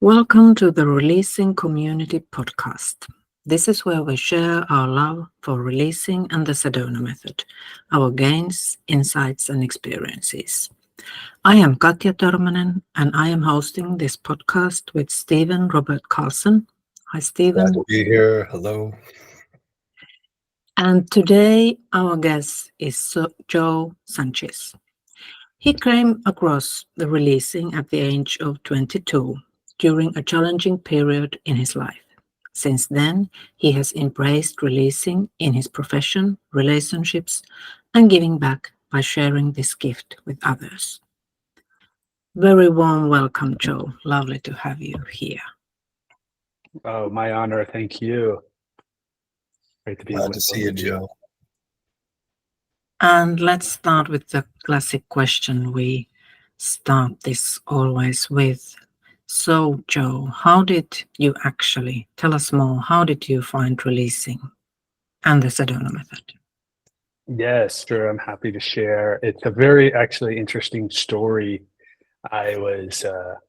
Welcome to the Releasing Community Podcast. This is where we share our love for releasing and the Sedona method, our gains, insights, and experiences. I am Katja Törmänen, and I am hosting this podcast with Stephen Robert Carlson. Hi, Stephen. Glad to be here. Hello. And today our guest is Joe Sanchis. He came across the releasing at the age of 22 during a challenging period in his life. Since then, he has embraced releasing in his profession, relationships, and giving back by sharing this gift with others. Very warm welcome, Joe. Lovely to have you here. Oh, my honor. Thank you. Great to be Glad with to see both you, of you. Joe. And let's start with the classic question we start this always with. So, Joe, how did you actually tell us more? How did you find releasing and the Sedona method? Yes, sure. I'm happy to share. It's a very actually interesting story. I was a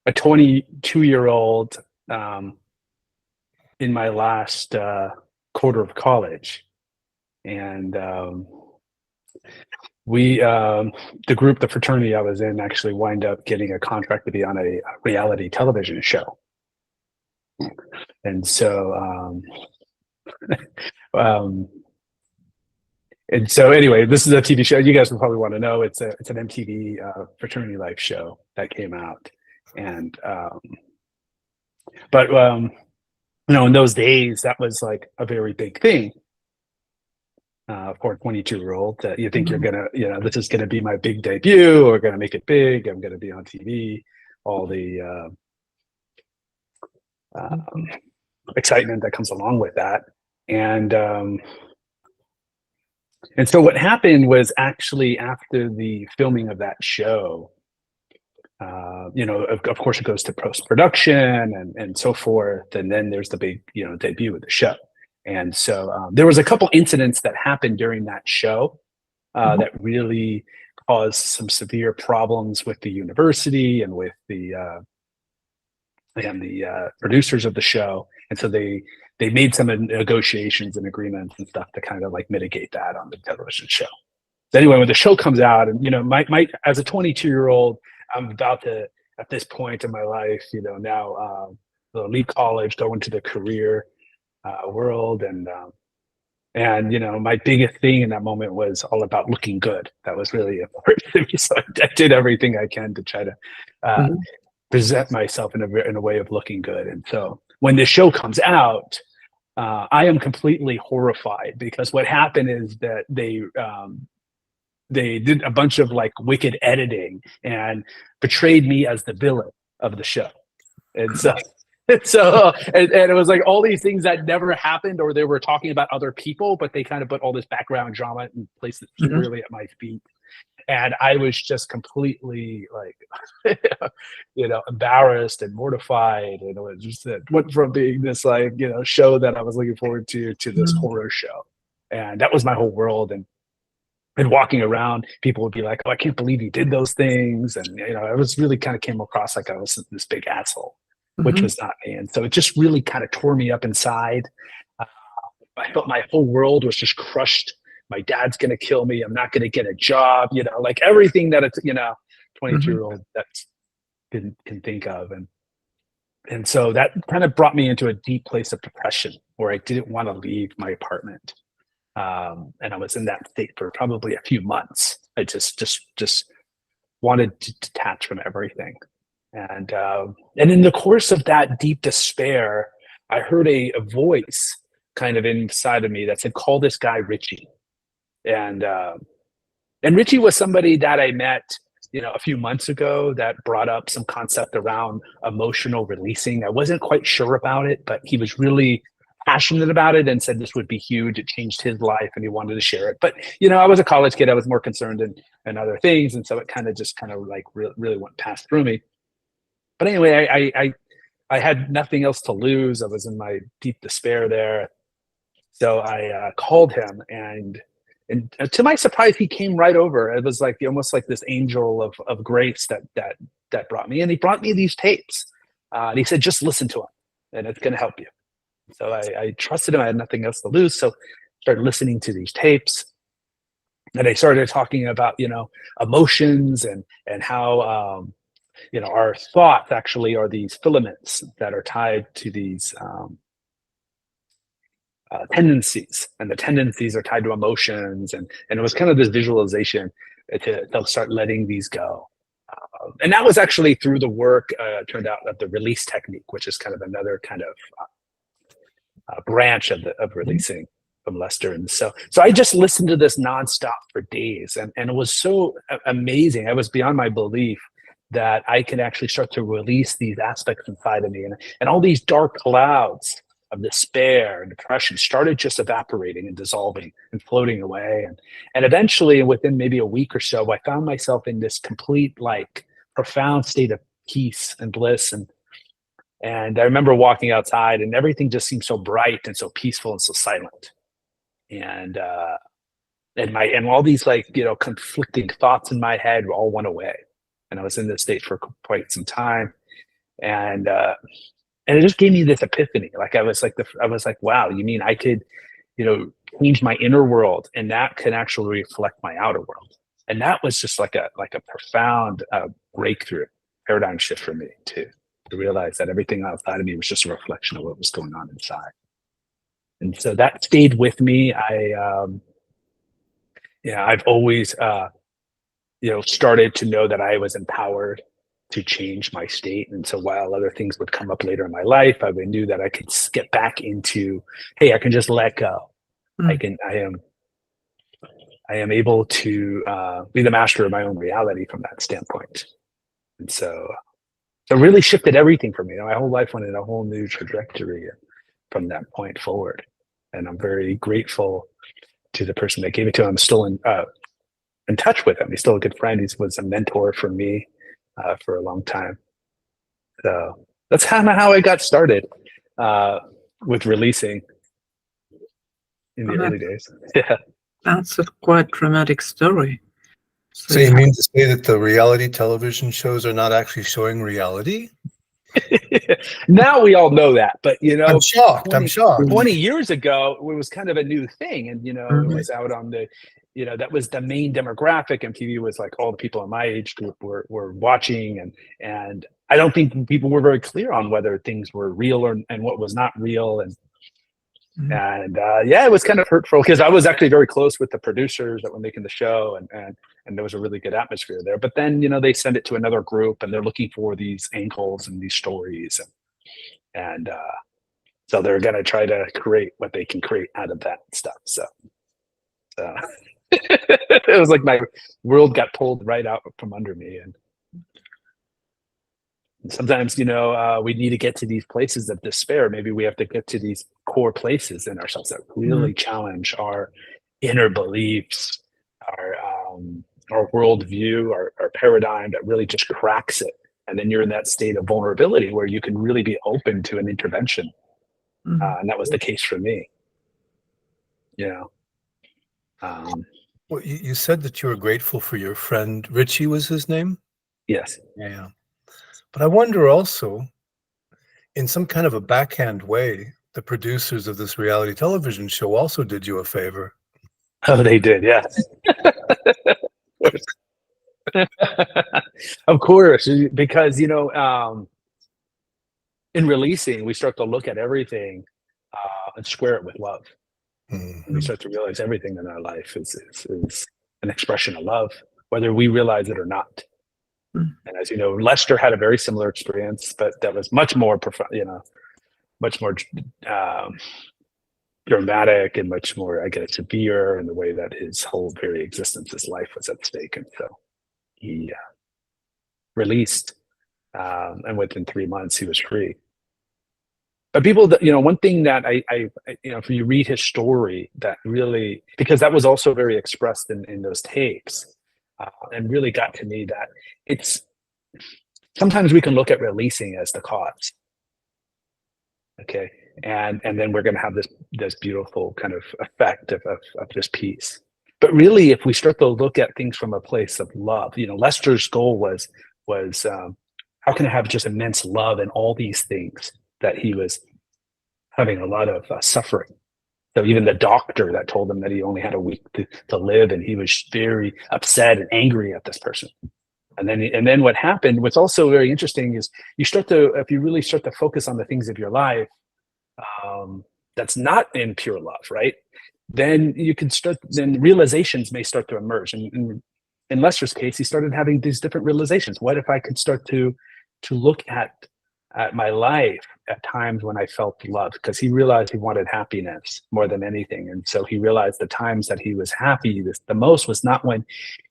22-year-old in my last quarter of college. And the fraternity I was in actually wind up getting a contract to be on a reality television show. And so, anyway, this is a TV show. You guys will probably want to know. It's an MTV fraternity life show that came out. And, in those days, that was like a very big thing. For a 22-year-old, you think you're gonna, this is gonna be my big debut, or gonna make it big. I'm gonna be on TV. All the excitement that comes along with that, and so what happened was actually after the filming of that show, of course it goes to post-production and so forth, and then there's the big, debut of the show. And so there was a couple incidents that happened during that show that really caused some severe problems with the university and with the producers of the show. And so they made some negotiations and agreements and stuff to kind of like mitigate that on the television show. So anyway, when the show comes out, and my as a 22-year-old, I'm about to, at this point in my life, now leave college, go into the career world, and my biggest thing in that moment was all about looking good. That was really important to me. So I did everything I can to try to present myself in a way of looking good. And so when this show comes out, I am completely horrified, because what happened is that they did a bunch of like wicked editing and portrayed me as the villain of the show. And so and it was like all these things that never happened, or they were talking about other people, but they kind of put all this background drama and placed it squarely at my feet. And I was just completely like, embarrassed and mortified. And it was just, it went from being this like, show that I was looking forward to this horror show. And that was my whole world. And walking around, people would be like, "Oh, I can't believe you did those things." And, I was really kind of came across like I was this big asshole, which was not me. And so it just really kind of tore me up inside. I felt my whole world was just crushed. My dad's going to kill me. I'm not going to get a job, like everything that it's, 22-year-old that can think of. And so that kind of brought me into a deep place of depression, where I didn't want to leave my apartment. And I was in that state for probably a few months. I just wanted to detach from everything. And in the course of that deep despair, I heard a voice kind of inside of me that said, "Call this guy Richie." And Richie was somebody that I met, a few months ago, that brought up some concept around emotional releasing. I wasn't quite sure about it, but he was really passionate about it and said this would be huge. It changed his life and he wanted to share it. But, I was a college kid. I was more concerned in other things. And so it kind of like really went past through me. But anyway, I had nothing else to lose. I was in my deep despair there. So I called him, and to my surprise, he came right over. It was like almost like this angel of grace that brought me. And he brought me these tapes And he said, just listen to him and it's going to help you. So I trusted him. I had nothing else to lose. So started listening to these tapes. And I started talking about, emotions and how, our thoughts actually are these filaments that are tied to these tendencies, and the tendencies are tied to emotions. And it was kind of this visualization to start letting these go. And that was actually through the work, turned out, of the release technique, which is kind of another kind of branch of releasing from Lester. And so I just listened to this nonstop for days, and it was so amazing. It was beyond my belief that I can actually start to release these aspects inside of me, and all these dark clouds of despair and depression started just evaporating and dissolving and floating away. And eventually, within maybe a week or so, I found myself in this complete, like, profound state of peace and bliss. And I remember walking outside, and everything just seemed so bright and so peaceful and so silent. And all these, like, conflicting thoughts in my head all went away. And I was in this state for quite some time. And it just gave me this epiphany. Like, I was like, wow, you mean I could, change my inner world, and that can actually reflect my outer world. And that was just like a profound breakthrough, paradigm shift for me too, to realize that everything outside of me was just a reflection of what was going on inside. And so that stayed with me. I've always, started to know that I was empowered to change my state. And so while other things would come up later in my life, I knew that I could get back into, hey, I can just let go. I am able to be the master of my own reality from that standpoint. And so it really shifted everything for me. My whole life went in a whole new trajectory from that point forward. And I'm very grateful to the person that gave it to him. I'm still in touch with him. He's still a good friend. He was a mentor for me for a long time. So that's kind of how I got started with releasing in the early days. Yeah. That's a quite dramatic story. So you mean to say that the reality television shows are not actually showing reality? Now we all know that, but I'm shocked. 20 years ago, it was kind of a new thing, and it was out on the, that was the main demographic, and TV was like all the people in my age group were watching, and I don't think people were very clear on whether things were real and what was not real, and it was kind of hurtful because I was actually very close with the producers that were making the show, and there was a really good atmosphere there. But then, they send it to another group, and they're looking for these angles and these stories, and so they're gonna try to create what they can create out of that stuff. So it was like my world got pulled right out from under me, and sometimes, we need to get to these places of despair. Maybe we have to get to these core places in ourselves that really challenge our inner beliefs, our worldview, our paradigm, that really just cracks it. And then you're in that state of vulnerability where you can really be open to an intervention. And that was the case for me. Well, you said that you were grateful for your friend. Richie was his name? Yes. Yeah. But I wonder also, in some kind of a backhand way, the producers of this reality television show also did you a favor. Oh, they did, yes. Of course, because, in releasing, we start to look at everything and square it with love. And we start to realize everything in our life is an expression of love, whether we realize it or not. And as you know, Lester had a very similar experience, but that was much more profound, much more dramatic and much more, I guess, severe in the way that his whole very existence, his life was at stake. And so he released, and within 3 months he was free. But people, one thing that I if you read his story, that really, because that was also very expressed in those tapes, and really got to me, that it's sometimes we can look at releasing as the cause, okay, and then we're going to have this beautiful kind of effect of this peace. But really, if we start to look at things from a place of love, Lester's goal was how can I have just immense love and all these things that he was having a lot of suffering? So even the doctor that told him that he only had a week to live, and he was very upset and angry at this person. And then what happened, what's also very interesting is if you really start to focus on the things of your life, that's not in pure love, right? Then then realizations may start to emerge. And in Lester's case, he started having these different realizations. What if I could start to look at my life at times when I felt love? Because he realized he wanted happiness more than anything. And so he realized the times that he was happy the most was not when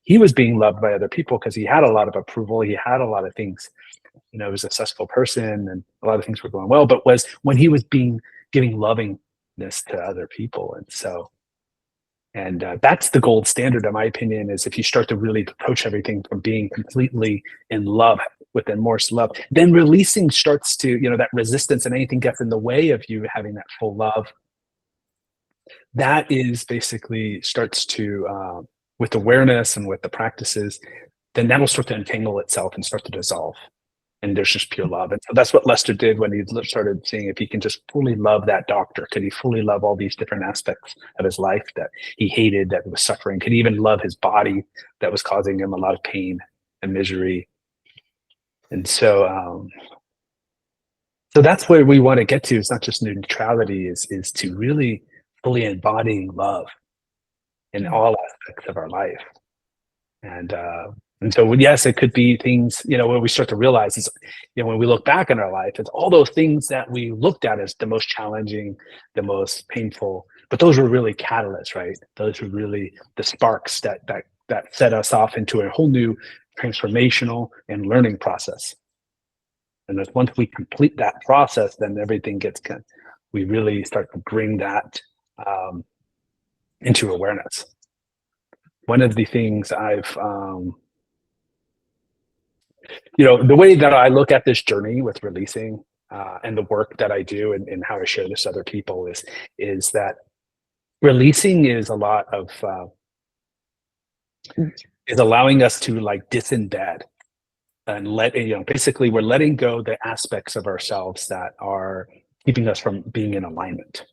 he was being loved by other people, because he had a lot of approval. He had a lot of things, he was a successful person and a lot of things were going well, but was when he was giving lovingness to other people. And so, that's the gold standard, in my opinion, is if you start to really approach everything from being completely in love with remorse, love, then releasing starts to, that resistance and anything gets in the way of you having that full love. That is basically starts to, with awareness and with the practices, then that'll start to entangle itself and start to dissolve. And there's just pure love. And so that's what Lester did when he started seeing if he can just fully love that doctor. Could he fully love all these different aspects of his life that he hated, that was suffering? Could he even love his body that was causing him a lot of pain and misery? And so, so that's where we want to get to. It's not just neutrality, is to really fully embodying love in all aspects of our life. And so, yes, it could be things, when we start to realize is, when we look back in our life, it's all those things that we looked at as the most challenging, the most painful, but those were really catalysts, right? Those were really the sparks that set us off into a whole new transformational and learning process. And once we complete that process, then everything we really start to bring that into awareness. One of the things I've, the way that I look at this journey with releasing and the work that I do and how I share this with other people is that releasing is a lot of, is allowing us to disembed and basically we're letting go the aspects of ourselves that are keeping us from being in alignment.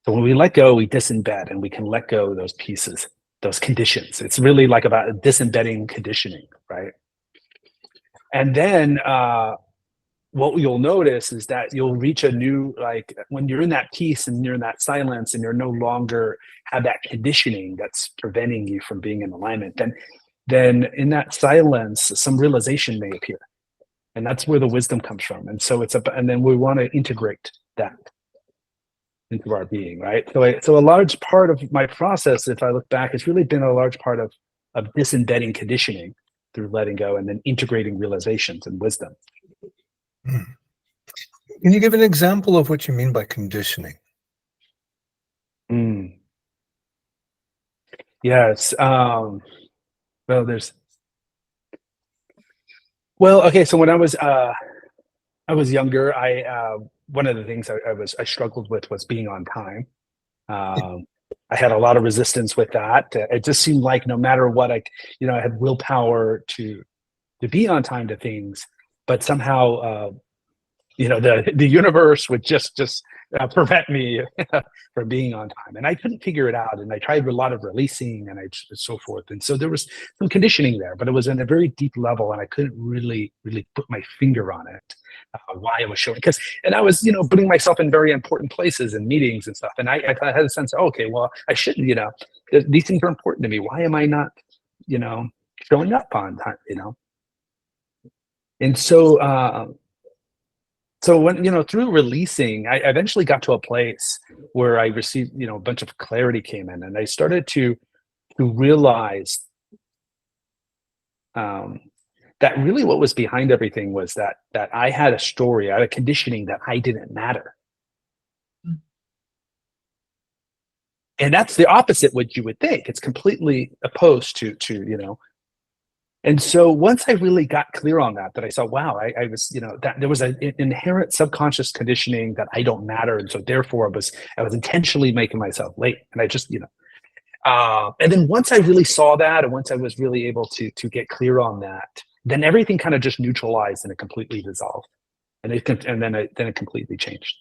So when we let go, we disembed, and we can let go those pieces, those conditions. It's really about disembedding conditioning, right? And then what you'll notice is that you'll reach a new, when you're in that peace and you're in that silence and you're no longer have that conditioning that's preventing you from being in alignment, then in that silence, some realization may appear. And that's where the wisdom comes from. And so and then we want to integrate that into our being, right? So a large part of my process, if I look back, it's really been a large part of disembedding conditioning through letting go and then integrating realizations and wisdom. Can you give an example of what you mean by conditioning? Yes. Okay. So when I was younger, one of the things I struggled with was being on time. I had a lot of resistance with that. It just seemed like no matter what, I had willpower to be on time to things, but somehow, the universe would just prevent me from being on time, and I couldn't figure it out. And I tried a lot of releasing and so forth. And so there was some conditioning there, but it was in a very deep level, and I couldn't really put my finger on it. Why I was showing, and I was, putting myself in very important places and meetings and stuff. And I had a sense of, okay, well, I should, these things are important to me. Why am I not, showing up on time, And so, so when, through releasing, I eventually got to a place where I received, a bunch of clarity came in, and I started to realize, that really what was behind everything was that I had a story, I had a conditioning that I didn't matter. And that's the opposite what you would think. It's completely opposed to. And so once I really got clear on that I saw, wow, I was, that there was an inherent subconscious conditioning that I don't matter. And so therefore I was intentionally making myself late. And I just, and then once I really saw that, and once I was really able to get clear on that, then everything kind of just neutralized and it completely dissolved, and then it completely changed.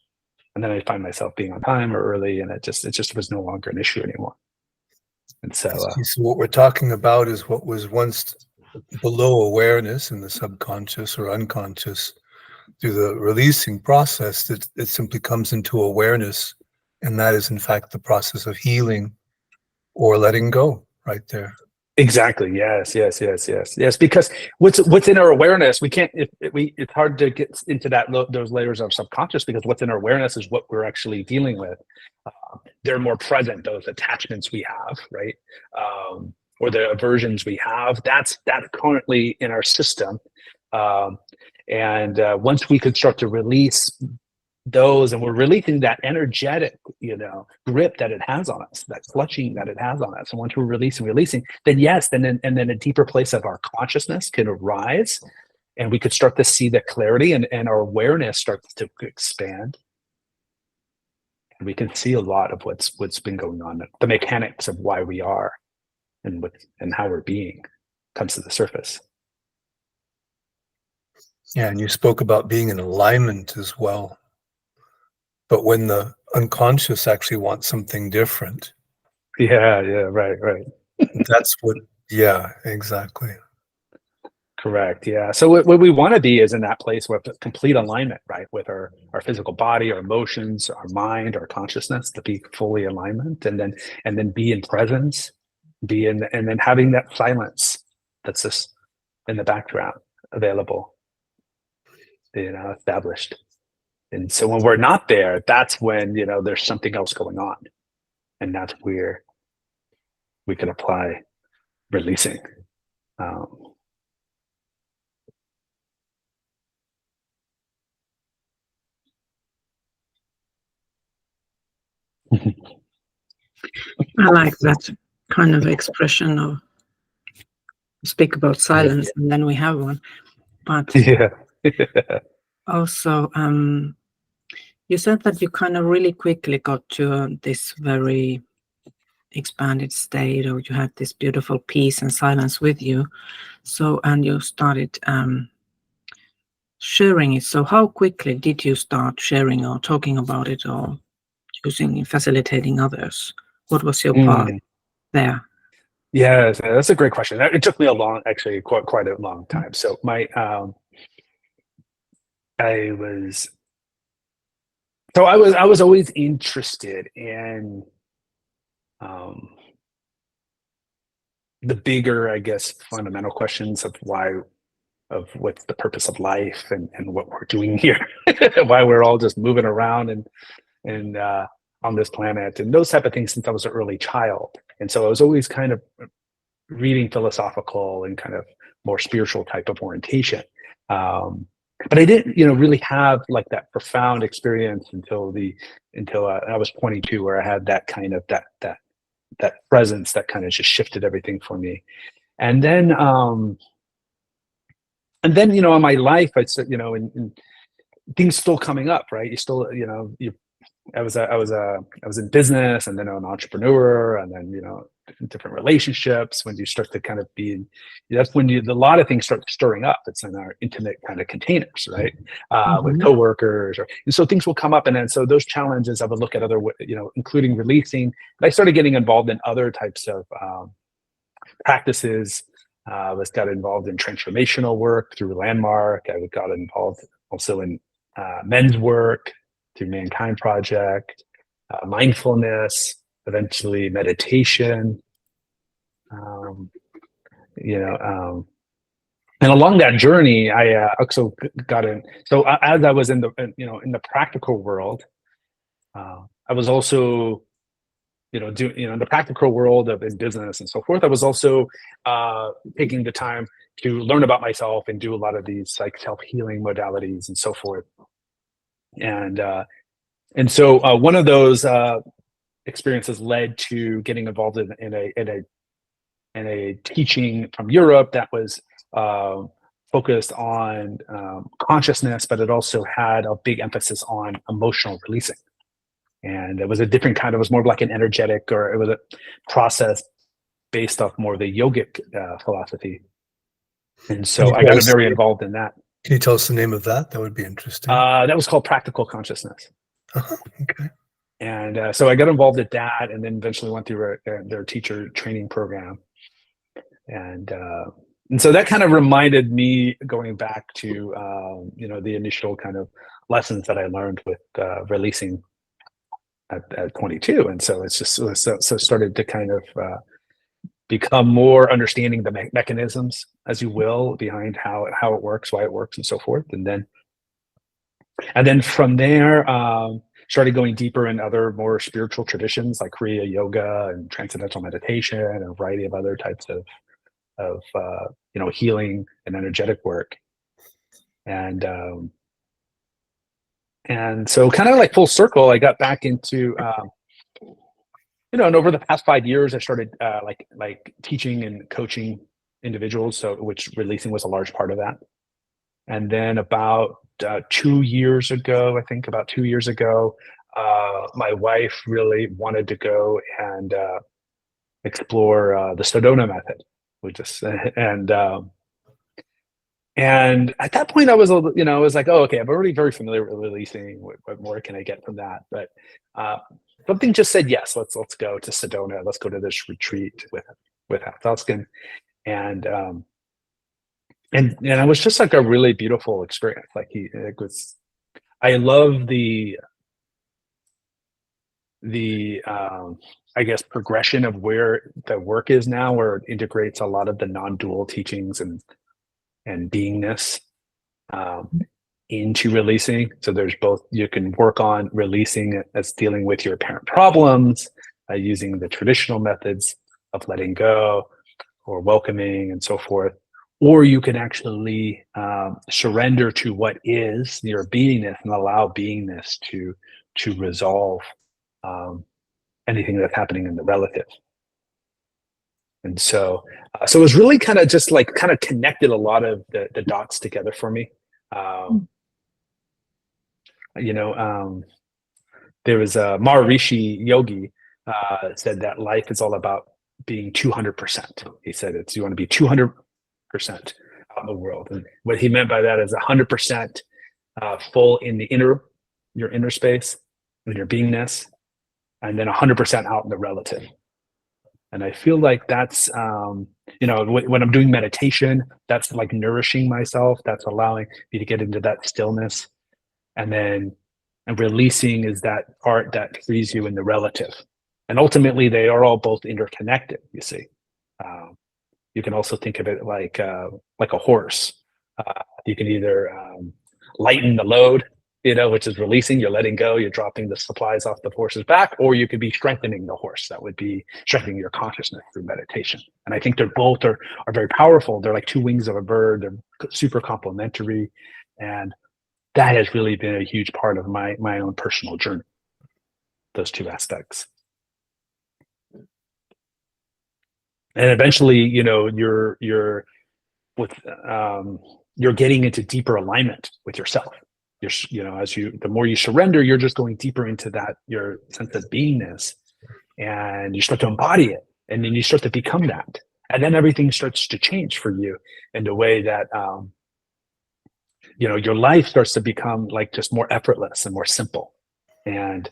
And then I find myself being on time or early, and it just was no longer an issue anymore. And so, So what we're talking about is what was once below awareness in the subconscious or unconscious. Through the releasing process, that it simply comes into awareness, and that is in fact the process of healing or letting go right there. exactly. Yes. Because what's in our awareness, we can't. It's hard to get into those layers of subconscious, because what's in our awareness is what we're actually dealing with. They're more present. Those attachments we have, right, or the aversions we have. That's currently in our system. And once we could start to release those, and we're releasing that energetic, grip that it has on us, that clutching that it has on us. And once we're releasing, then yes, then a deeper place of our consciousness can arise, and we could start to see the clarity, and our awareness starts to expand. And we can see a lot of what's been going on, the mechanics of why we are and how we're being comes to the surface. Yeah, and you spoke about being in alignment as well. But when the unconscious actually wants something different. Yeah, right. That's what, yeah, exactly. Correct. Yeah. So what we want to be is in that place with complete alignment, right? With our physical body, our emotions, our mind, our consciousness, to be fully alignment, and then be in presence, and then having that silence that's just in the background available, established. And so when we're not there, that's when, there's something else going on. And that's where we can apply releasing. I like that kind of expression of speak about silence, and then we have one. But yeah. also, you said that you kind of really quickly got to this very expanded state, or you had this beautiful peace and silence with you. So, and you started sharing it. So how quickly did you start sharing or talking about it, or facilitating others? What was your part there? Yeah, that's a great question. It took me quite a long time. So I was always interested in the bigger, I guess, fundamental questions of what's the purpose of life, and what we're doing here, why we're all just moving around and on this planet, and those type of things since I was an early child. And so I was always kind of reading philosophical and kind of more spiritual type of orientation. But I didn't, really have like that profound experience until I was 22, where I had that kind of that presence that kind of just shifted everything for me. And then in my life, I said, and things still coming up, right? You still, I was in business, and then an entrepreneur, and then different relationships. When you start to kind of that's when a lot of things start stirring up. It's in our intimate kind of containers, right? With coworkers, and so things will come up, and then so those challenges I would look at other, including releasing. And I started getting involved in other types of practices. I got involved in transformational work through Landmark. I got involved also in men's work through Mankind Project, mindfulness, eventually meditation, and along that journey, I also got in. So as I was in the practical world, I was also in the practical world of in business and so forth. I was also taking the time to learn about myself and do a lot of these like self-healing modalities and so forth. And so one of those experiences led to getting involved in a teaching from Europe that was focused on consciousness, but it also had a big emphasis on emotional releasing. And it was a different kind. It was more like an energetic, or it was a process based off more of the yogic philosophy. And Can so you I tell got us, very involved in that. can you tell us the name of that? That would be interesting. That was called Practical Consciousness. Okay. And so I got involved at that, and then eventually went through their teacher training program. And so that kind of reminded me, going back to the initial kind of lessons that I learned with releasing at 22. And so it's just so started to kind of become more understanding the mechanisms, as you will, behind how it works, why it works, and so forth. And then from there, started going deeper in other more spiritual traditions like Kriya Yoga and transcendental meditation and a variety of other types of healing and energetic work. And so kind of like full circle, I got back into and over the past 5 years, I started like teaching and coaching individuals, so which releasing was a large part of that. And then about 2 years ago, my wife really wanted to go and explore the Sedona method, which is and at that point, I was I was like, oh, okay, I'm already very familiar with releasing. What more can I get from that? But something just said, yes, let's go to Sedona. Let's go to this retreat with Halskin. And it was just like a really beautiful experience. I love the I guess progression of where the work is now, where it integrates a lot of the non-dual teachings and beingness into releasing. So there's both, you can work on releasing as dealing with your apparent problems using the traditional methods of letting go or welcoming and so forth, or you can actually surrender to what is your beingness and allow beingness to resolve anything that's happening in the relative. And so it was really kind of just like kind of connected a lot of the dots together for me. There was a Maharishi Yogi said that life is all about being 200%. He said you want to be 200% out in the world. And what he meant by that is 100% full in your inner space, in your beingness, and then 100% out in the relative. And I feel like that's, when I'm doing meditation, that's like nourishing myself. That's allowing me to get into that stillness. And releasing is that part that frees you in the relative. And ultimately, they are all both interconnected, you see. You can also think of it like a horse. You can either lighten the load, which is releasing, you're letting go, you're dropping the supplies off the horse's back, or you could be strengthening the horse. That would be strengthening your consciousness through meditation. And I think they're both are very powerful. They're like two wings of a bird. They're super complementary. And that has really been a huge part of my own personal journey, those two aspects. And eventually, you're getting into deeper alignment with yourself. The more you surrender, you're just going deeper into that, your sense of beingness, and you start to embody it, and then you start to become that, and then everything starts to change for you in a way that your life starts to become like just more effortless and more simple, and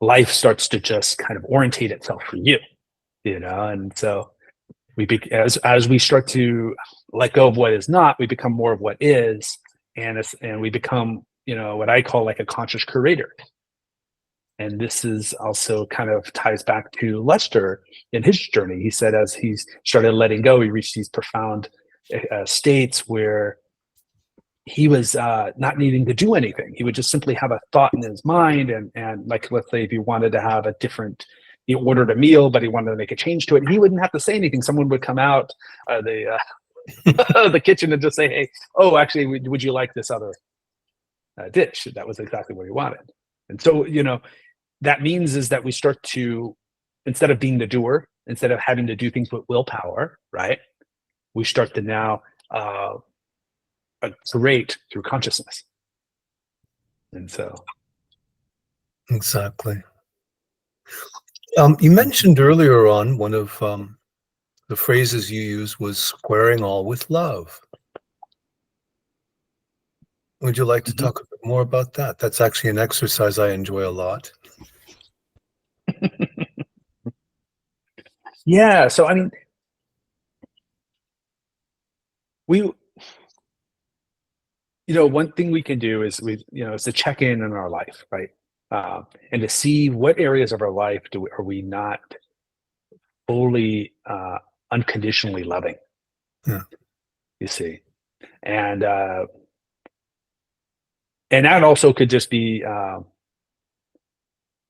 life starts to just kind of orientate itself for you, and so as we start to let go of what is not, we become more of what is, and we become what I call like a conscious curator. And this is also kind of ties back to Lester in his journey. He said as he started letting go, he reached these profound states where he was not needing to do anything. He would just simply have a thought in his mind, and like, let's say if he wanted to have he ordered a meal, but he wanted to make a change to it, he wouldn't have to say anything. Someone would come out the kitchen and just say, hey, oh, actually, would you like this other dish? That was exactly what he wanted. And so, that means is that we start to, instead of being the doer, instead of having to do things with willpower, right? We start to now create through consciousness. And so. Exactly. You mentioned earlier on one of the phrases you used was squaring all with love. Would you like to Mhm. talk a bit more about that? That's actually an exercise I enjoy a lot. Yeah. So, I mean, we, one thing we can do is is to check in our life, right? And to see what areas of our life are we not fully, unconditionally loving, Yeah. you see. And, and that also could just be,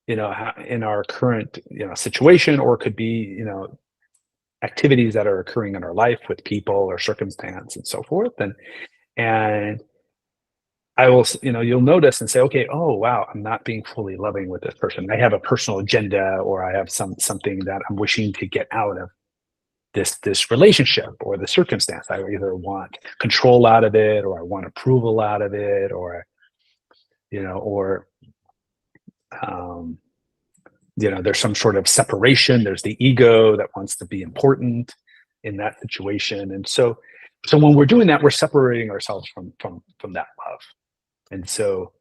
in our current, situation, or it could be, activities that are occurring in our life with people or circumstance and so forth. And I will, you'll notice and say, okay, oh wow, I'm not being fully loving with this person. I have a personal agenda, or I have something that I'm wishing to get out of this relationship or the circumstance. I either want control out of it, or I want approval out of it, or or um, there's some sort of separation. There's the ego that wants to be important in that situation, and so when we're doing that, we're separating ourselves from that love. And so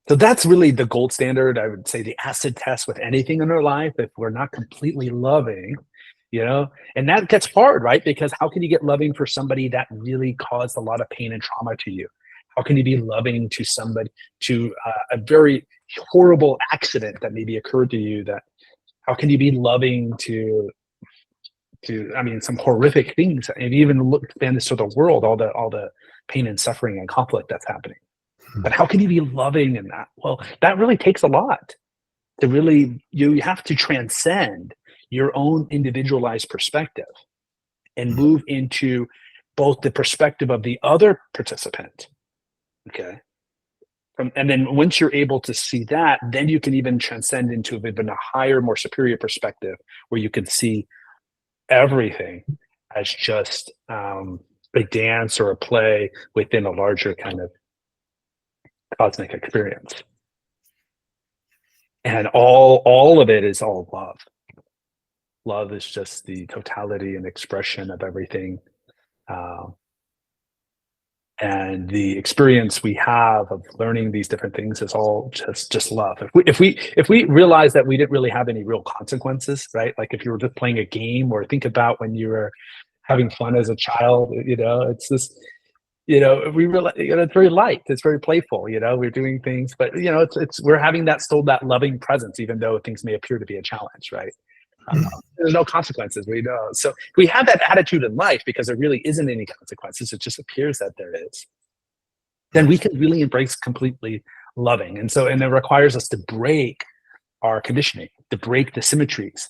that's really the gold standard. I would say the acid test with anything in our life. If we're not completely loving, and that gets hard, right? Because how can you get loving for somebody that really caused a lot of pain and trauma to you? How can you be loving to somebody, to a very horrible accident that maybe occurred to you? That how can you be loving to I mean, some horrific things? And even look expand this to the world, all the pain and suffering and conflict that's happening. But how can you be loving in that? Well, that really takes a lot to really, you have to transcend your own individualized perspective and move into both the perspective of the other participant. Okay. And then once you're able to see that, then you can even transcend into even a higher, more superior perspective where you can see everything as just a dance or a play within a larger kind of cosmic experience. And all of it is all love. Love is just the totality and expression of everything, um, and the experience we have of learning these different things is all just love. If we realize that we didn't really have any real consequences, right? Like if you were just playing a game, or think about when you were having fun as a child, it's this. We realize, it's very light, it's very playful, we're doing things, but it's we're having that loving presence, even though things may appear to be a challenge, right? There's no consequences, so we have that attitude in life because there really isn't any consequences, it just appears that there is. Then we can really embrace completely loving. And it requires us to break our conditioning, to break the symmetries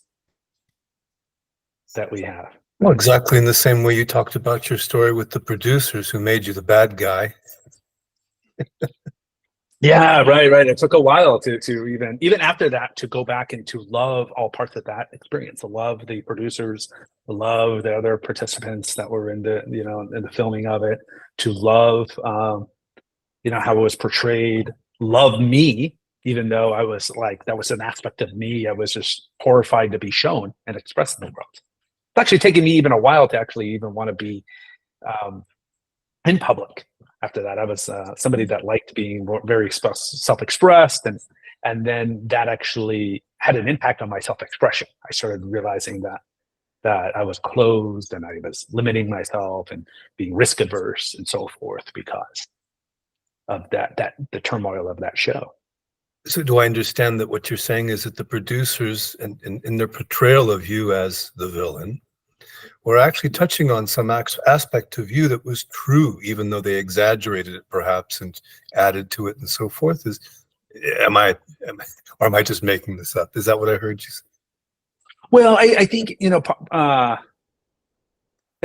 that we have. Well, exactly in the same way you talked about your story with the producers who made you the bad guy. Yeah, right. It took a while to even after that to go back and to love all parts of that experience, to love the producers, to love the other participants that were in the filming of it, to love how it was portrayed, love me, even though I was like, that was an aspect of me I was just horrified to be shown and expressed in the world. It's actually taken me even a while to actually even want to be um, in public. After that, I was somebody that liked being very self-expressed, and then that actually had an impact on my self-expression. I started realizing that I was closed and I was limiting myself and being risk averse and so forth because of that the turmoil of that show. So do I understand that what you're saying is that the producers and in their portrayal of you as the villain were actually touching on some aspect of you that was true, even though they exaggerated it perhaps and added to it and so forth? Or am I just making this up? Is that what I heard you say? Well, I think I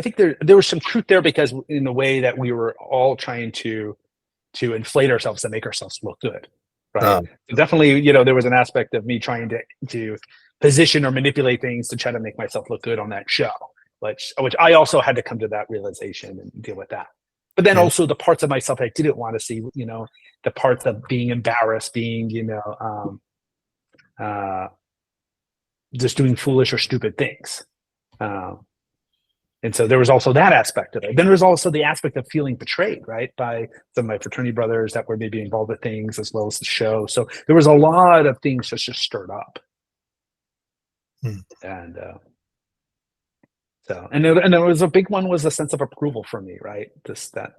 think there was some truth there, because in the way that we were all trying to inflate ourselves to make ourselves look good, right? Um, So definitely, there was an aspect of me trying to position or manipulate things to try to make myself look good on that show, which I also had to come to that realization and deal with that. But then yeah. also the parts of myself I didn't want to see, the parts of being embarrassed, being, just doing foolish or stupid things. And so there was also that aspect of it. Then there was also the aspect of feeling betrayed, right, by some of my fraternity brothers that were maybe involved with things, as well as the show. So there was a lot of things just stirred up. And so, and there was a big one was a sense of approval for me, right? That,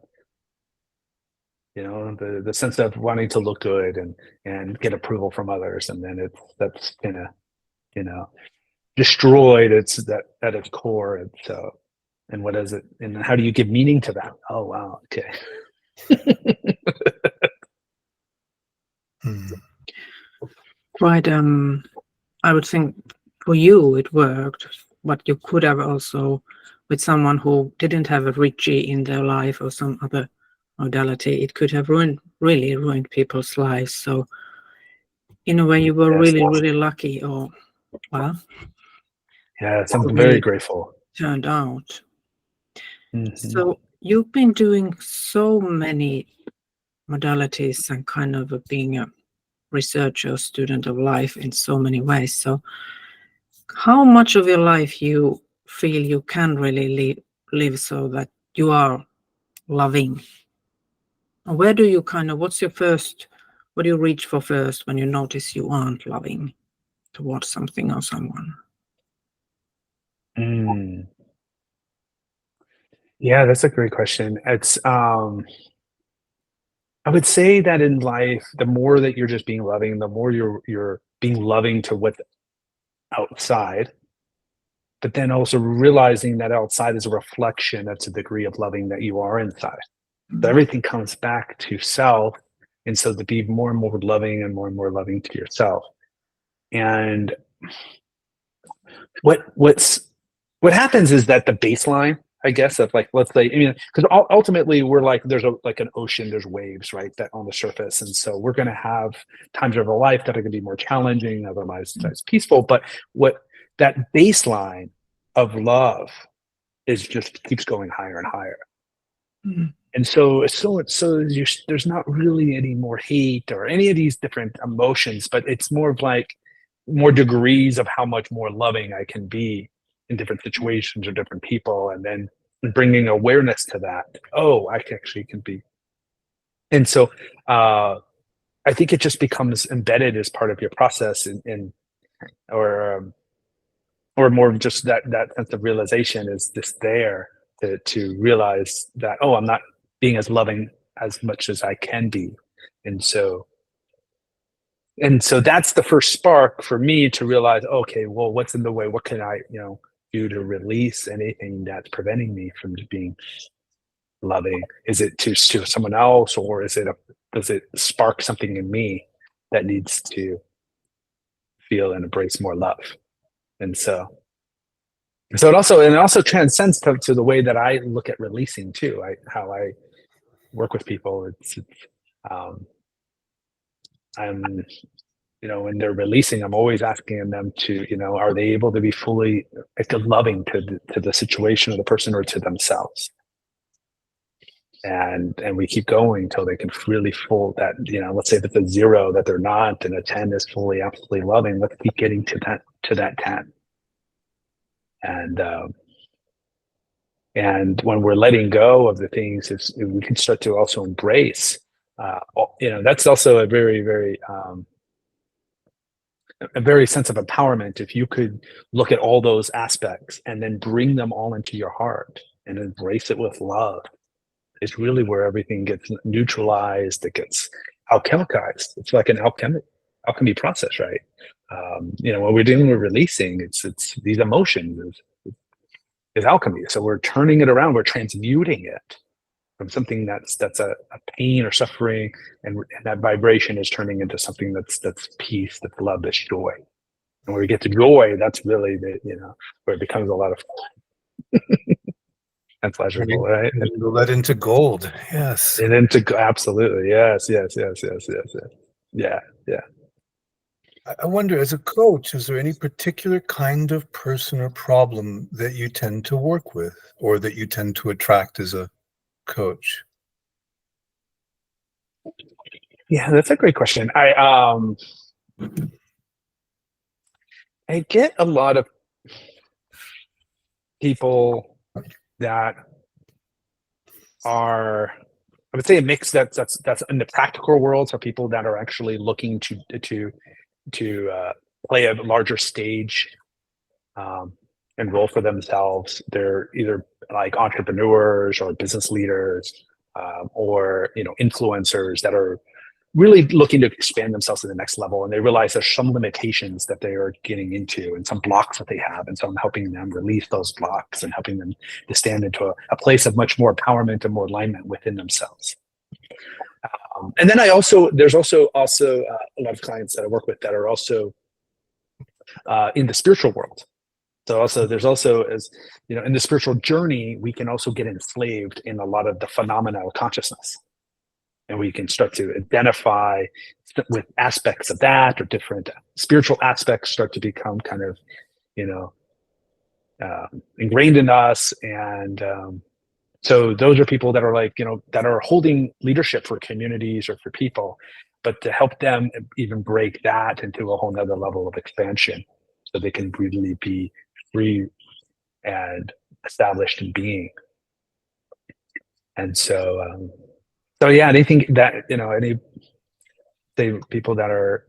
you know, the sense of wanting to look good and get approval from others, and then that's gonna, you know, destroyed at its core. And so, and what is it, and how do you give meaning to that? Oh wow, okay. Right. I would think for you it worked, but you could have also, with someone who didn't have a Richie in their life or some other modality, it could have really ruined people's lives. So in a way, you were Yes. really lucky, or well, Yes, I'm the way very it grateful. turned out. Mhm. So you've been doing so many modalities and kind of being a researcher, student of life in so many ways. So how much of your life you feel you can really live so that you are loving? And where do you kind of, what do you reach for first when you notice you aren't loving towards something or someone? Yeah, that's a great question. It's I would say that in life, the more that you're just being loving, the more you're being loving to what's outside, but then also realizing that outside is a reflection, that's a degree of loving that you are inside. So everything comes back to self. And so to be more and more loving and more loving to yourself. And what happens is that the baseline, I guess, of like, let's say, I mean, because ultimately we're like, there's like an ocean, there's waves, right, that on the surface. And so we're going to have times of our life that are going to be more challenging, otherwise it's peaceful. But what that baseline of love is just keeps going higher and higher. And so there's not really any more hate or any of these different emotions, but it's more of like more degrees of how much more loving I can be in different situations or different people, and then bringing awareness to that. Oh, I actually can be. And so I think it just becomes embedded as part of your process, or more of just that sense of realization is just there to realize that, oh, I'm not being as loving as much as I can be. And so that's the first spark for me to realize, okay, well, what's in the way? What can I, do to release anything that's preventing me from being loving? Is it to someone else, or does it spark something in me that needs to feel and embrace more love? And so it also transcends to the way that I look at releasing too. How I work with people. I'm, when they're releasing, I'm always asking them to, are they able to be fully loving to the situation or the person or to themselves? And we keep going until they can really that, let's say that the 0 that they're not, and a 10 is fully, absolutely loving. Let's keep getting to that 10. And when we're letting go of the things, we can start to also embrace, that's also a very, very, a very sense of empowerment. If you could look at all those aspects and then bring them all into your heart and embrace it with love, it's really where everything gets neutralized. It gets alchemicized. It's like an alchemy process, right? When we're dealing with releasing, it's these emotions is alchemy. So we're turning it around. We're transmuting it from something that's a pain or suffering, and that vibration is turning into something that's peace, that's love, that's joy. And when we get to joy, that's really where it becomes a lot of fun and pleasurable, right? And let into gold. Yes. And into absolutely, yes. Yeah. I wonder, as a coach, is there any particular kind of person or problem that you tend to work with, or that you tend to attract as a coach? Yeah, that's a great question. I get a lot of people that are, I would say, a mix that's in the practical world. So people that are actually looking to play a larger stage and role for themselves. They're either like entrepreneurs or business leaders, or influencers that are really looking to expand themselves to the next level, and they realize there's some limitations that they are getting into and some blocks that they have, and so I'm helping them release those blocks and helping them to stand into a place of much more empowerment and more alignment within themselves. And then there's also a lot of clients that I work with that are also in the spiritual world. So there's also, as in the spiritual journey, we can also get enslaved in a lot of the phenomena of consciousness. And we can start to identify with aspects of that, or different spiritual aspects start to become kind of, ingrained in us. And so those are people that are like, that are holding leadership for communities or for people, but to help them even break that into a whole nother level of expansion so they can really be free and established in being. And so, yeah, anything that, people that are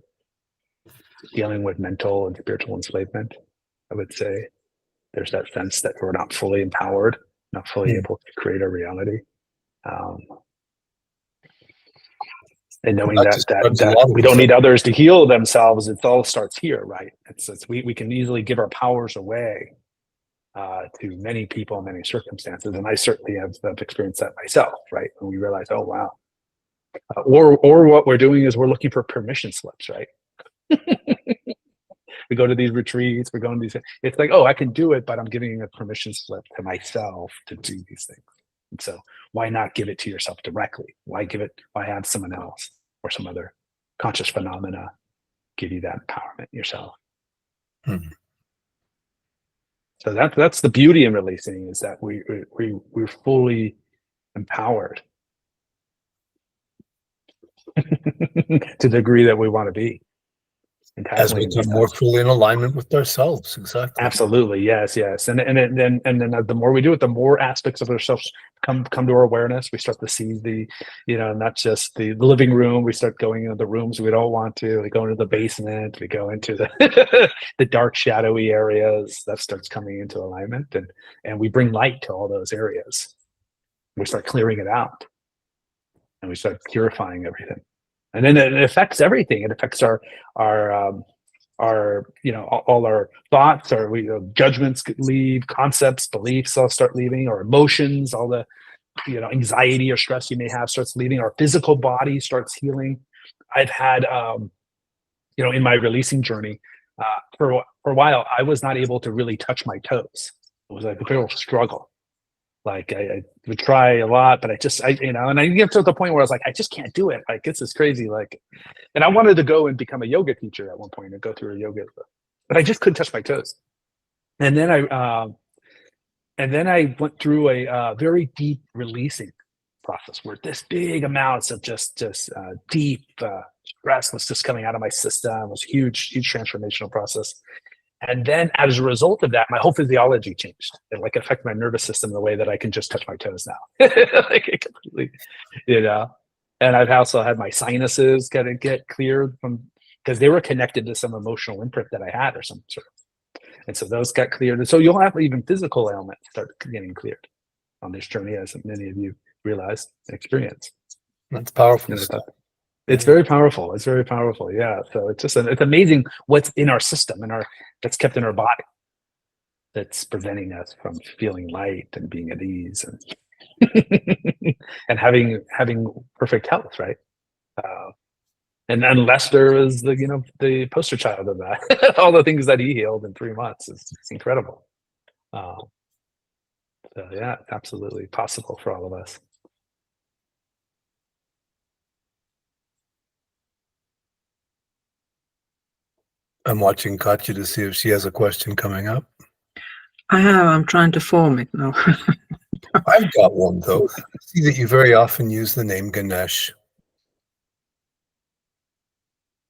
dealing with mental and spiritual enslavement, I would say there's that sense that we're not fully empowered, not fully able to create a reality. And knowing that we don't need others to heal themselves, it all starts here, right? We can easily give our powers away to many people, many circumstances. And I certainly have experienced that myself, right? When we realize, oh, wow. Or what we're doing is we're looking for permission slips, right? We go to these retreats, we're going to these, it's like, oh, I can do it, but I'm giving a permission slip to myself to do these things. And so why not give it to yourself directly? Why have someone else or some other conscious phenomena give you that empowerment yourself? So that's the beauty in releasing, is that we're fully empowered to the degree that we want to be. As we become more fully in alignment with ourselves, exactly. Absolutely, yes. And then the more we do it, the more aspects of ourselves come to our awareness. We start to see the, not just the living room. We start going into the rooms we don't want to. We go into the basement. We go into the the dark, shadowy areas. That starts coming into alignment, and we bring light to all those areas. We start clearing it out, and we start purifying everything. And then it affects everything. It affects our all our thoughts, our judgments leave, concepts, beliefs all start leaving, our emotions, all the anxiety or stress you may have starts leaving. Our physical body starts healing. I've had in my releasing journey, for a while, I was not able to really touch my toes. It was like a real struggle. Like I would try a lot, but and I get to the point where I was like, I just can't do it. Like, this is crazy. Like, and I wanted to go and become a yoga teacher at one point and go through a yoga, but I just couldn't touch my toes. And then I went through a very deep releasing process where this big amounts of just deep stress was just coming out of my system. It was a huge transformational process. And then as a result of that, my whole physiology changed. It affected my nervous system in the way that I can just touch my toes now. It completely, And I've also had my sinuses get cleared because they were connected to some emotional imprint that I had or some sort of. And so those got cleared. And so you'll have even physical ailments start getting cleared on this journey, as many of you realize and experience. That's powerful stuff. It's very powerful. It's very powerful. Yeah. So it's just it's amazing what's in our system that's kept in our body that's preventing us from feeling light and being at ease and and having perfect health, right? And unless there is the poster child of that, all the things that he healed in 3 months, it's incredible. So yeah, it's absolutely possible for all of us. I'm watching Katya to see if she has a question coming up. I'm trying to form it now. I've got one, though. I see that you very often use the name Ganesh.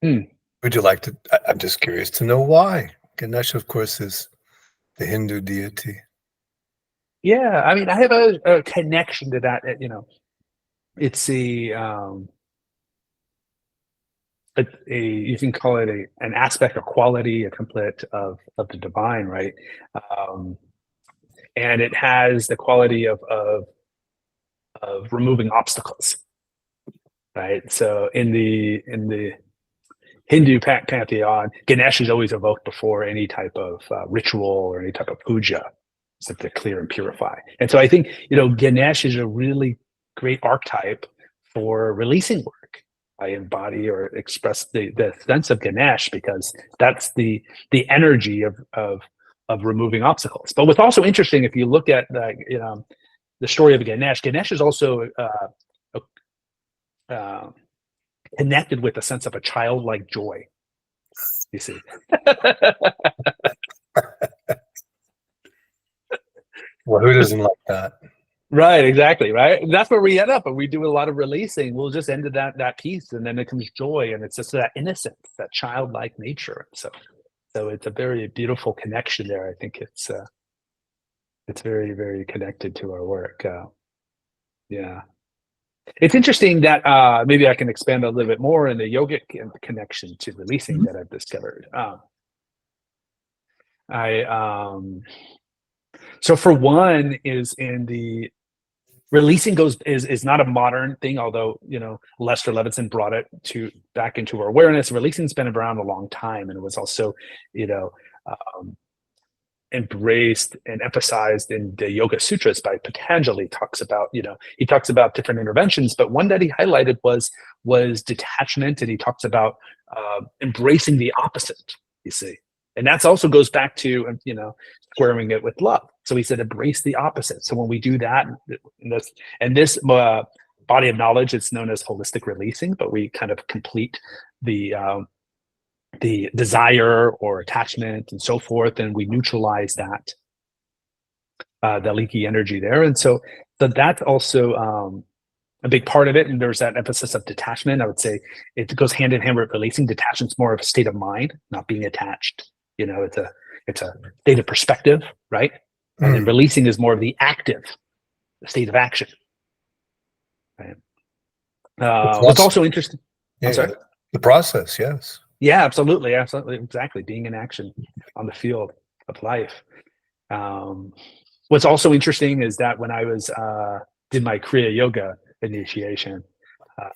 Would you like to? I'm just curious to know why. Ganesh, of course, is the Hindu deity. Yeah, I mean, I have a connection to that. It's you can call it an aspect, a quality, a template of the divine, right? Um, and it has the quality of removing obstacles, right? So in the Hindu pantheon, Ganesh is always evoked before any type of ritual or any type of puja, so to clear and purify. And so I think Ganesh is a really great archetype for releasing work. I embody or express the sense of Ganesh because that's the energy of removing obstacles. But what's also interesting, if you look at the story of Ganesh, Ganesh is also connected with a sense of a childlike joy. You see. Well, who doesn't like that? Right, exactly, right. And that's where we end up, and we do a lot of releasing. We'll just end that piece, and then it comes joy, and it's just that innocence, that childlike nature. So it's a very beautiful connection there. I think it's very, very connected to our work. Yeah, it's interesting that maybe I can expand a little bit more in the yogic connection to releasing that I've discovered. So for one, is in the releasing is not a modern thing, although Lester Levinson brought it back into our awareness. Releasing's been around a long time, and it was also embraced and emphasized in the Yoga Sutras by Patanjali. He talks about different interventions, but one that he highlighted was detachment, and he talks about embracing the opposite. You see, and that also goes back to squaring it with love. So he said, embrace the opposite. So when we do that, and this body of knowledge, it's known as holistic releasing, but we kind of complete the desire or attachment and so forth, and we neutralize that the leaky energy there. And so that's also a big part of it. And there's that emphasis of detachment. I would say it goes hand in hand with releasing. Detachment's more of a state of mind, not being attached. It's a state of perspective, right? And then releasing is more of the active state of action. Right. What's also interesting. Yeah, I'm sorry? The process, yes. Yeah, absolutely, exactly. Being in action on the field of life. What's also interesting is that when I did my Kriya Yoga initiation,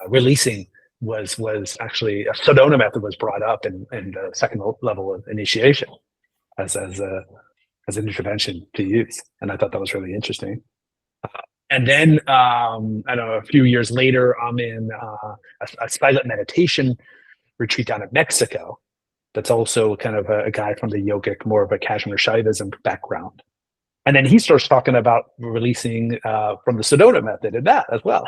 releasing was actually a Sedona method was brought up in the second level of initiation as an intervention to use, and I thought that was really interesting. And then I don't know, a few years later, I'm in a silent meditation retreat down in Mexico. That's also kind of a guy from the yogic, more of a Kashmir Shaivism background. And then he starts talking about releasing from the Sedona method and that as well.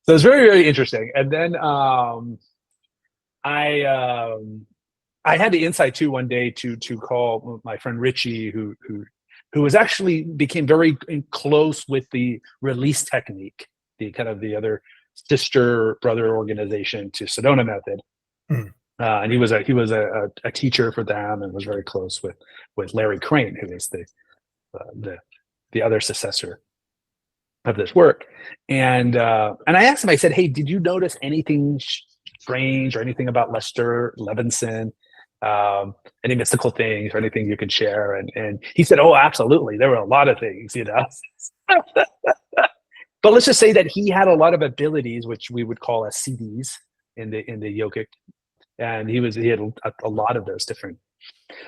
So it's very, very interesting. And then I had the insight too one day to call my friend Richie, who was actually became very close with the release technique, the kind of the other sister brother organization to Sedona method. And he was a teacher for them and was very close with Larry Crane, who is the other successor of this work. And I asked him, I said, hey, did you notice anything strange or anything about Lester Levinson? Any mystical things or anything you could share? And he said, oh, absolutely. There were a lot of things, But let's just say that he had a lot of abilities, which we would call as CDs in the yogic, and he had a lot of those different.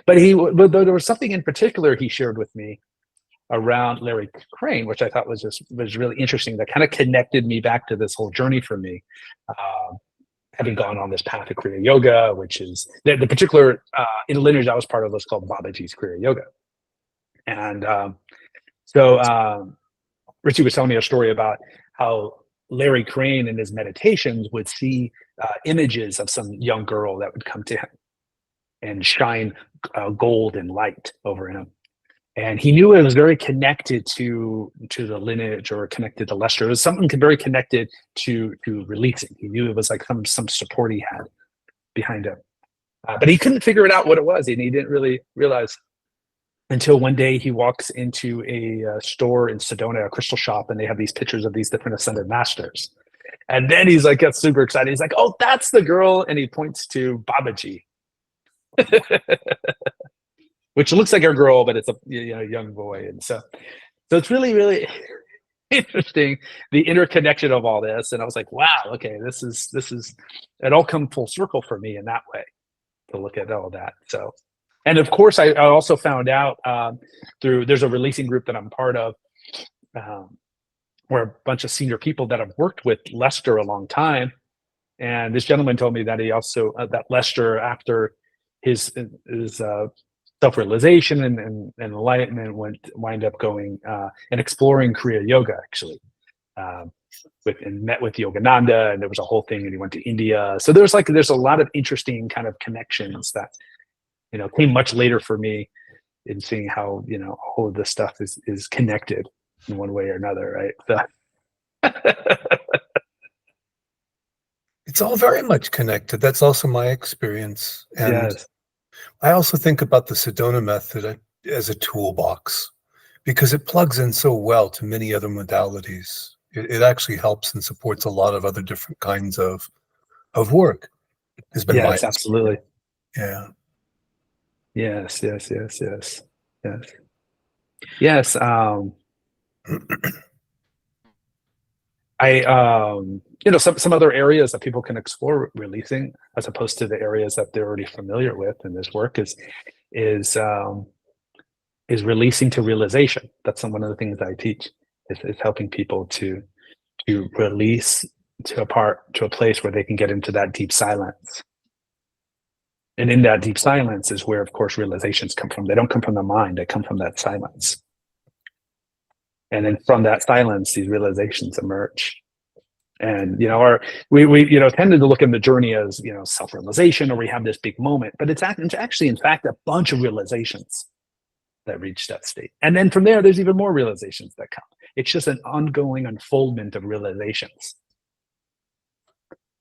But there was something in particular he shared with me around Larry Crane, which I thought was really interesting. That kind of connected me back to this whole journey for me, having gone on this path of Kriya Yoga, which is the particular in the lineage I was part of was called Babaji's Kriya Yoga, and so. Richie was telling me a story about how Larry Crane in his meditations would see images of some young girl that would come to him and shine gold and light over him. And he knew it was very connected to the lineage or connected to Lester. It was something very connected to releasing. He knew it was like some support he had behind him. But he couldn't figure it out what it was, and he didn't really realize until one day he walks into a store in Sedona, a crystal shop, and they have these pictures of these different ascended masters. And then he's like, gets super excited. He's like, oh, that's the girl. And he points to Babaji, which looks like a girl, but it's a young boy. And so it's really, really interesting, the interconnection of all this. And I was like, wow, okay, this is it all come full circle for me in that way to look at all that. So, and of course, I also found out there's a releasing group that I'm part of, where a bunch of senior people that have worked with Lester a long time. And this gentleman told me that he also, that Lester, after his self-realization and enlightenment, wind up going and exploring Kriya Yoga, actually, and met with Yogananda, and there was a whole thing, and he went to India. So there's a lot of interesting kind of connections that, came much later for me in seeing how, all of this stuff is connected in one way or another, right? So It's all very much connected. That's also my experience. And yes. I also think about the Sedona method as a toolbox, because it plugs in so well to many other modalities. It actually helps and supports a lot of other different kinds of work. Has been Yes, absolutely. Yeah. Yes. Yes. Some other areas that people can explore releasing, as opposed to the areas that they're already familiar with in this work, is releasing to realization. That's one of the things I teach, is helping people to release to a place where they can get into that deep silence. And in that deep silence is where, of course, realizations come from. They don't come from the mind, they come from that silence. And then from that silence, these realizations emerge. And we tended to look at the journey as self-realization, or we have this big moment, but it's actually, in fact, a bunch of realizations that reach that state. And then from there's even more realizations that come. It's just an ongoing unfoldment of realizations.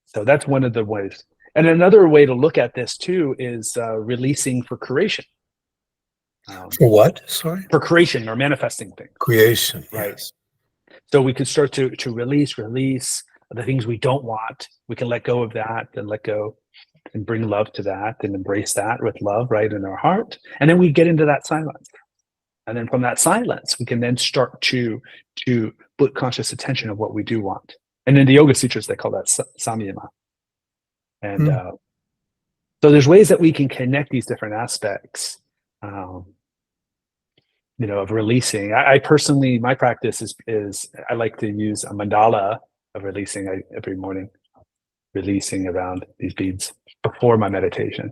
So that's one of the ways. And another way to look at this too is releasing for creation. For what? Sorry? For creation or manifesting things. Creation, right? Yes. So we could start to release the things we don't want. We can let go of that and let go and bring love to that and embrace that with love right in our heart. And then we get into that silence. And then from that silence, we can then start to put conscious attention of what we do want. And in the Yoga Sutras, they call that samyama. And so there's ways that we can connect these different aspects, of releasing. I personally, my practice is I like to use a mandala of releasing every morning, releasing around these beads before my meditation.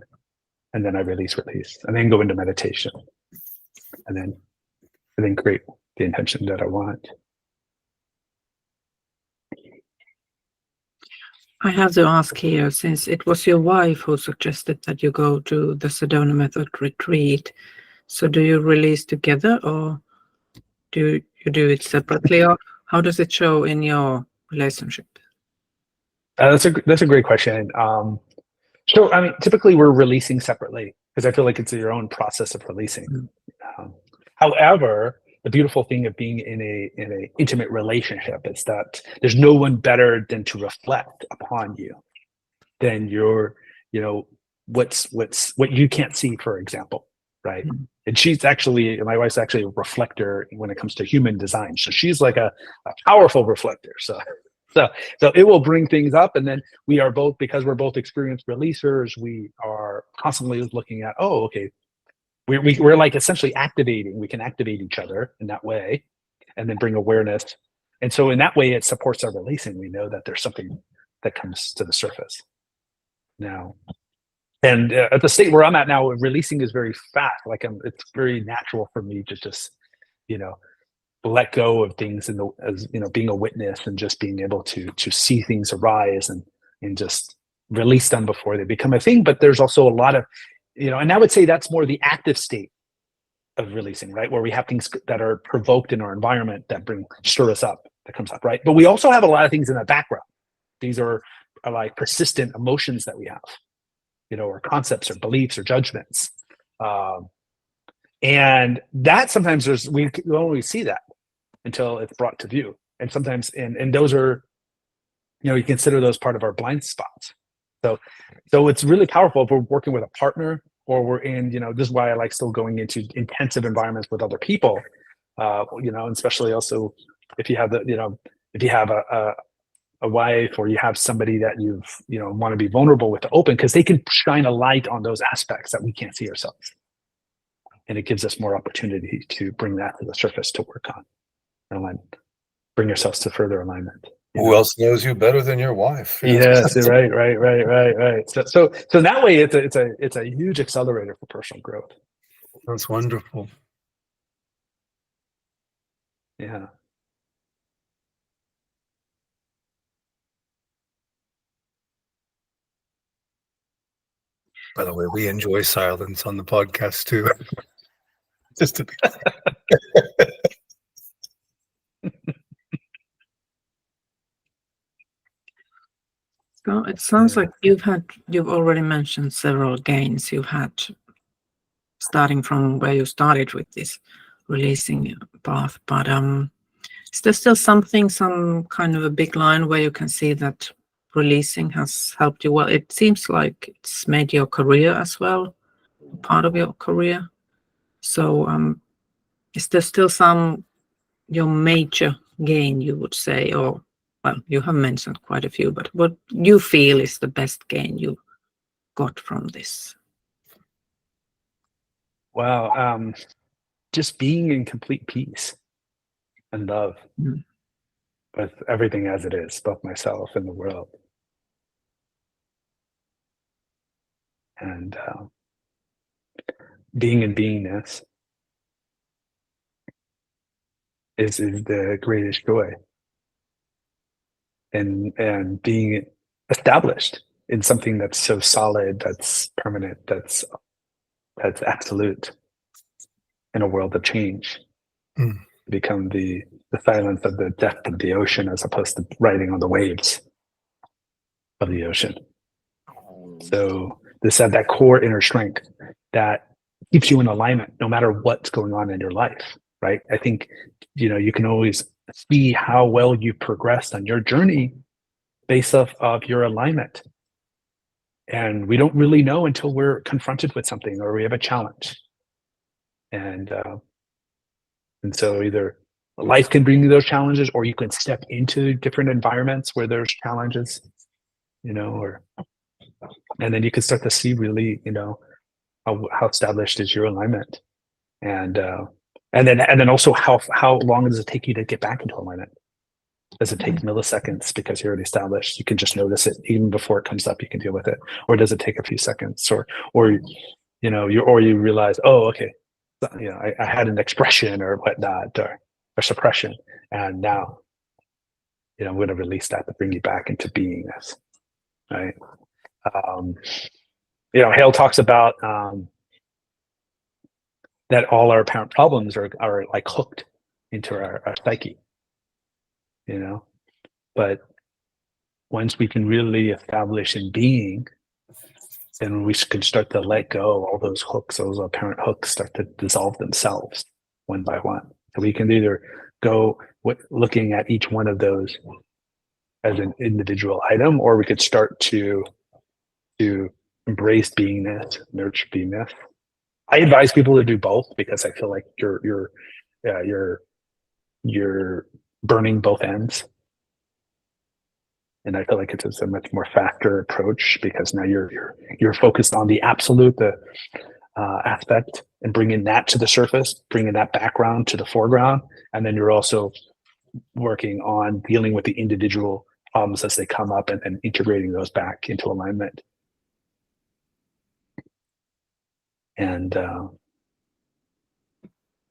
And then I release, and then go into meditation. And then create the intention that I want. I have to ask here, since it was your wife who suggested that you go to the Sedona Method retreat, so do you release together, or do you do it separately, or how does it show in your relationship? That's a great question. So I mean, typically we're releasing separately because I feel like it's your own process of releasing. However, the beautiful thing of being in a intimate relationship is that there's no one better than to reflect upon you than your, what you can't see, for example, right? Mm-hmm. And my wife's actually a reflector when it comes to human design. So she's like a powerful reflector. So it will bring things up, and then we are both, because we're both experienced releasers, we are constantly looking at, okay, we're like essentially activating. We can activate each other in that way, and then bring awareness. And so in that way, it supports our releasing. We know that there's something that comes to the surface now. And at the state where I'm at now, releasing is very fast. It's very natural for me to just, let go of things as being a witness and just being able to see things arise and just release them before they become a thing. But there's also a lot of, and I would say that's more the active state of releasing, right? Where we have things that are provoked in our environment that stir us up, that comes up, right? But we also have a lot of things in the background. These are like persistent emotions that we have, or concepts or beliefs or judgments. And that sometimes we don't always see that until it's brought to view. And sometimes, and those are, you consider those part of our blind spots. So it's really powerful if we're working with a partner, or we're in, this is why I like still going into intensive environments with other people, and especially also if you have if you have a wife, or you have somebody that want to be vulnerable with, the open, because they can shine a light on those aspects that we can't see ourselves. And it gives us more opportunity to bring that to the surface to work on and bring yourselves to further alignment. Who else knows you better than your wife? Yes, right. So in that way, it's a huge accelerator for personal growth. That's wonderful. Yeah. By the way, we enjoy silence on the podcast too. Just to be. So it sounds like you've already mentioned several gains you've had, starting from where you started with this releasing path. But is there still some kind of a big line where you can see that releasing has helped you? Well, it seems like it's made your career as well, part of your career. So is there still your major gain, you would say, or, well, you have mentioned quite a few, but what you feel is the best gain you got from this? Wow. Just being in complete peace and love with everything as it is, both myself and the world. And being in beingness is the greatest joy. And being established in something that's so solid, that's permanent, that's absolute, in a world of change. Become the silence of the depth of the ocean, as opposed to riding on the waves of the ocean. So this had that core inner strength that keeps you in alignment no matter what's going on in your life, right? I think, you can always see how well you progressed on your journey based off of your alignment. And we don't really know until we're confronted with something or we have a challenge. And so either life can bring you those challenges, or you can step into different environments where there's challenges, and then you can start to see really, how established is your alignment, and then also how long does it take you to get back into alignment? Does it take milliseconds because you're already established? You can just notice it even before it comes up. You can deal with it, or does it take a few seconds, or you realize, oh, okay, I had an expression or whatnot, or suppression, and now, I'm going to release that to bring you back into beingness, right? Hale talks about that all our apparent problems are like hooked into our psyche, but once we can really establish in being, then we can start to let go. All those hooks, those apparent hooks, start to dissolve themselves one by one. So we can either go looking at each one of those as an individual item, or we could start to embrace beingness, nurture beingness. I advise people to do both, because I feel like you're burning both ends. And I feel like it's a much more faster approach, because now you're focused on the absolute, the aspect, and bringing that to the surface, bringing that background to the foreground, and then you're also working on dealing with the individual problems as they come up, and integrating those back into alignment. And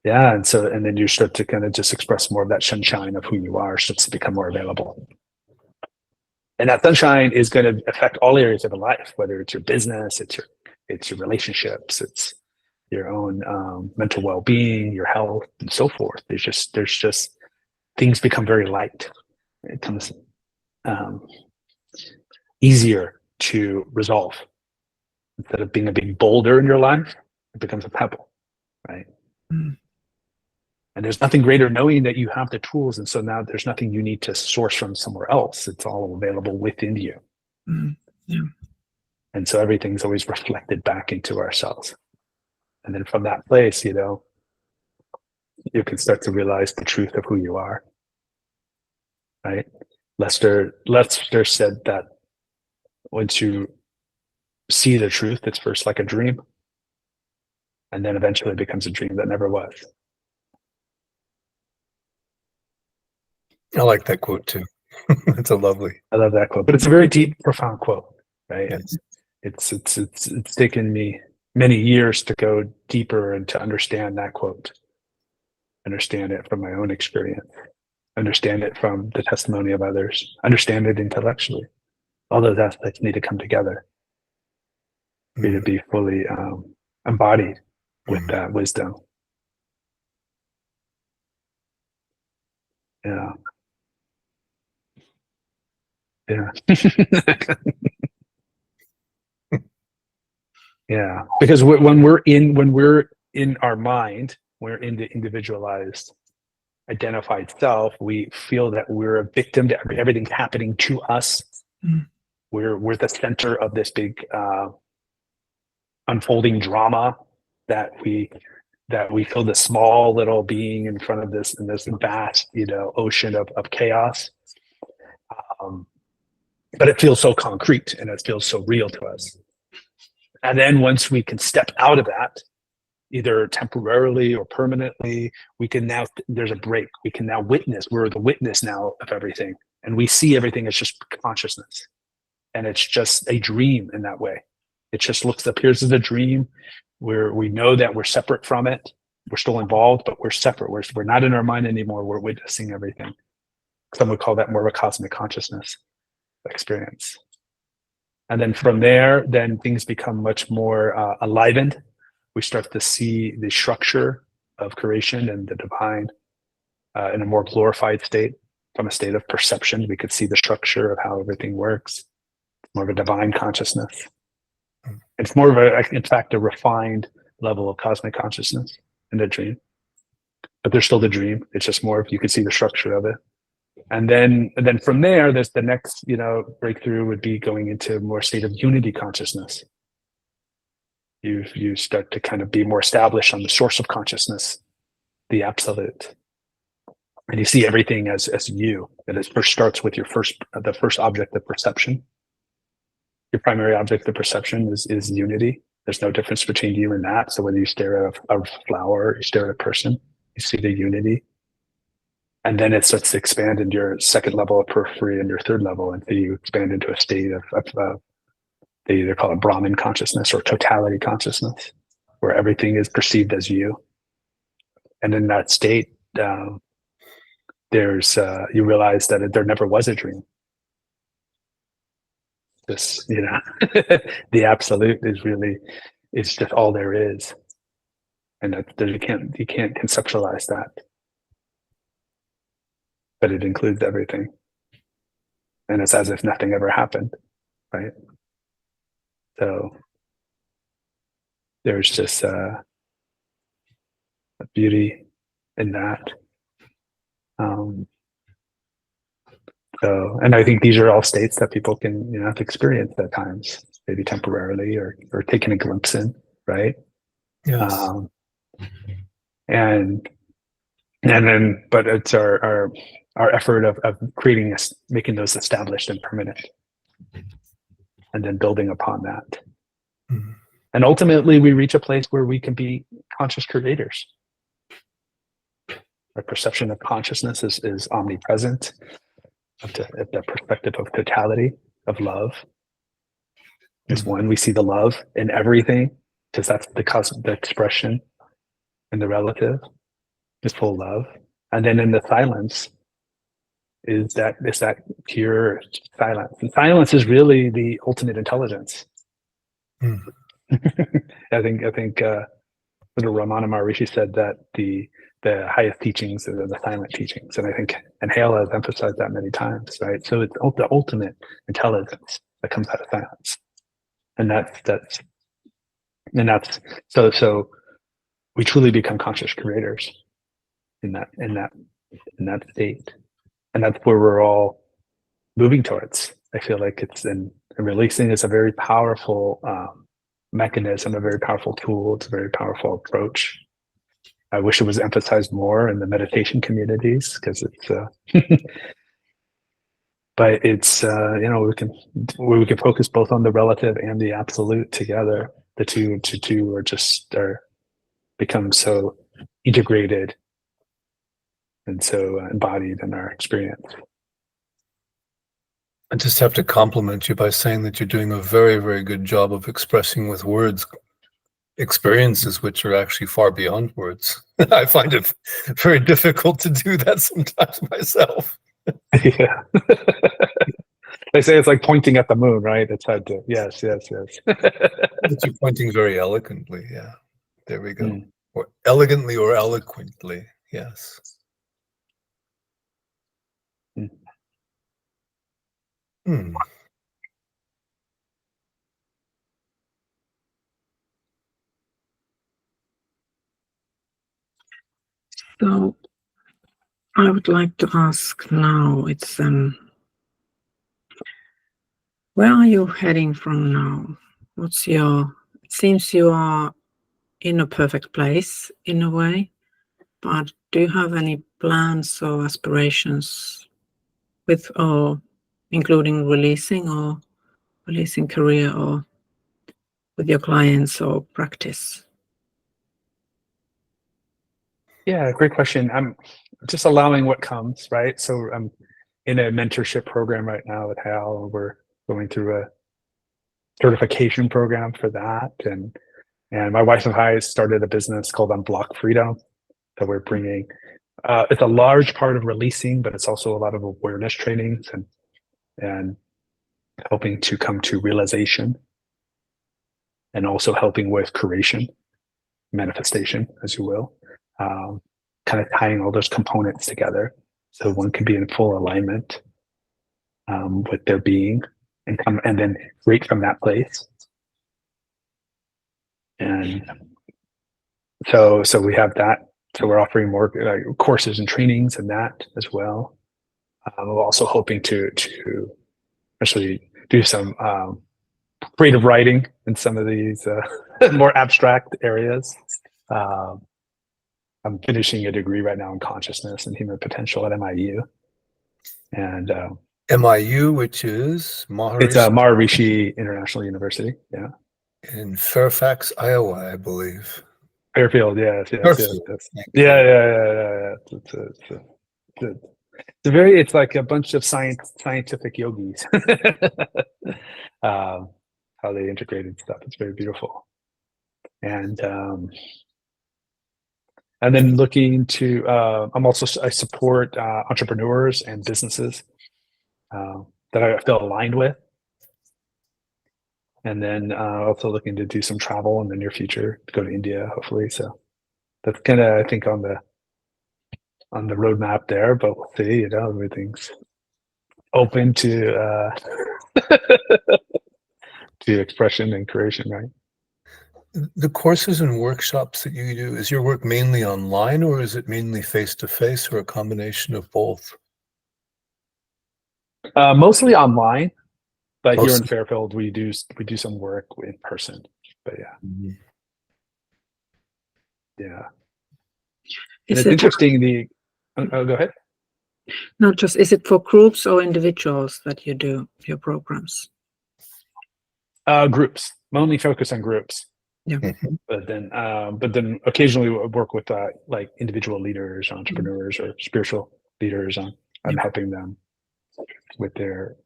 and then you start to kind of just express more of that sunshine of who you are, starts to become more available. And that sunshine is going to affect all areas of your life, whether it's your business, it's your relationships, it's your own mental well-being, your health, and so forth. There's just things become very light. It becomes easier to resolve. Instead of being a big boulder in your life, it becomes a pebble, right? Mm. And there's nothing greater knowing that you have the tools. And so now there's nothing you need to source from somewhere else. It's all available within you. Mm. Yeah. And so everything's always reflected back into ourselves. And then from that place, you know, you can start to realize the truth of who you are. Right? Lester said that once you see the truth, it's first like a dream, and then eventually it becomes a dream that never was. I like that quote too. It's a lovely. I love that quote, but it's a very deep, profound quote, right? Yes. It's taken me many years to go deeper and to understand that quote, understand it from my own experience, understand it from the testimony of others, understand it intellectually. All those aspects need to come together for you to be fully embodied with that wisdom. Yeah. Yeah. Yeah. Because when we're in our mind, we're in the individualized, identified self, we feel that we're a victim to everything happening to us. Mm. We're the center of this big unfolding drama that we feel the small little being in front of this vast, you know, ocean of chaos. But it feels so concrete and it feels so real to us. And then once we can step out of that, either temporarily or permanently, we can now, there's a break. We can now witness. We're the witness now of everything. And we see everything as just consciousness. And it's just a dream in that way. It just appears as a dream where we know that we're separate from it. We're still involved, but we're separate. We're not in our mind anymore. We're witnessing everything. Some would call that more of a cosmic consciousness experience. And then from there, then things become much more enlivened. We start to see the structure of creation and the divine in a more glorified state. From a state of perception, we could see the structure of how everything works. More of a divine consciousness. It's more of in fact, a refined level of cosmic consciousness in the dream. But there's still the dream. It's just more if you could see the structure of it. And then from there, there's the next, you know, breakthrough would be going into more state of unity consciousness. You start to kind of be more established on the source of consciousness, the absolute. And you see everything as you. And it first starts with the first object of perception. Your primary object of perception is unity. There's no difference between you and that. So whether you stare at a flower, or you stare at a person, you see the unity. And then it starts to expand into your second level of periphery and your third level. And so you expand into a state of they either call it Brahman consciousness or totality consciousness, where everything is perceived as you. And in that state, there's you realize that there never was a dream. This, you know, the absolute it's just all there is, and that you can't conceptualize that. But it includes everything, and it's as if nothing ever happened, right? So there's just a beauty in that. So, and I think these are all states that people can, you know, experience at times, maybe temporarily or taking a glimpse in, right? Yes. And then, but it's our effort of creating this, making those established and permanent, and then building upon that. Mm-hmm. And ultimately, we reach a place where we can be conscious creators. Our perception of consciousness is omnipresent, of the perspective of totality, of love. Is one, we see the love in everything, because that's the expression and the relative is full love. And then in the silence is that pure silence. And silence is really the ultimate intelligence. Mm. I think little Ramana Maharishi said that the highest teachings are the silent teachings. And I think, and Hale has emphasized that many times, right? So it's the ultimate intelligence that comes out of silence. And that's so we truly become conscious creators in that state, and that's where we're all moving towards. I feel like and releasing is a very powerful mechanism, a very powerful tool. It's a very powerful approach. I wish it was emphasized more in the meditation communities, because it's but it's we can focus both on the relative and the absolute together. The two are become so integrated and so embodied in our experience. I just have to compliment you by saying that you're doing a very, very good job of expressing with words experiences which are actually far beyond words. I find it very difficult to do that sometimes myself. Yeah. They say it's like pointing at the moon, right? It's hard to, yes. But you're pointing very eloquently. Yeah, there we go. Or elegantly or eloquently. Yes. So I would like to ask now, it's where are you heading from now? It seems you are in a perfect place in a way, but do you have any plans or aspirations with, or including releasing career, or with your clients or practice? Yeah, great question. I'm just allowing what comes, right? So I'm in a mentorship program right now with Hal. We're going through a certification program for that, and my wife and I started a business called Unblock Freedom that we're bringing. It's a large part of releasing, but it's also a lot of awareness trainings and helping to come to realization, and also helping with creation, manifestation, as you will. Kind of tying all those components together so one can be in full alignment with their being, and then create from that place. And so we have that. So we're offering more courses and trainings and that as well. We're also hoping to actually do some creative writing in some of these more abstract areas. I'm finishing a degree right now in consciousness and human potential at MIU. And MIU, which is Maharishi? It's Maharishi International University. Yeah. In Fairfax, Iowa, I believe. Fairfield, yes. Yeah. It's like a bunch of scientific yogis. How they integrated stuff. It's very beautiful. And then looking to, I support entrepreneurs and businesses that I feel aligned with. And then also looking to do some travel in the near future, to go to India, hopefully. So that's kind of, I think, on the roadmap there, but we'll see, everything's open to to expression and creation, right? The courses and workshops that you do, is your work mainly online, or is it mainly face-to-face, or a combination of both? Mostly online, but here in Fairfield, we do some work in person. But yeah, yeah. And it's interesting. Go ahead. No, just, is it for groups or individuals that you do your programs? Groups. Mainly focus on groups. Yeah. But then occasionally we work with like individual leaders, entrepreneurs, or spiritual leaders on helping them with their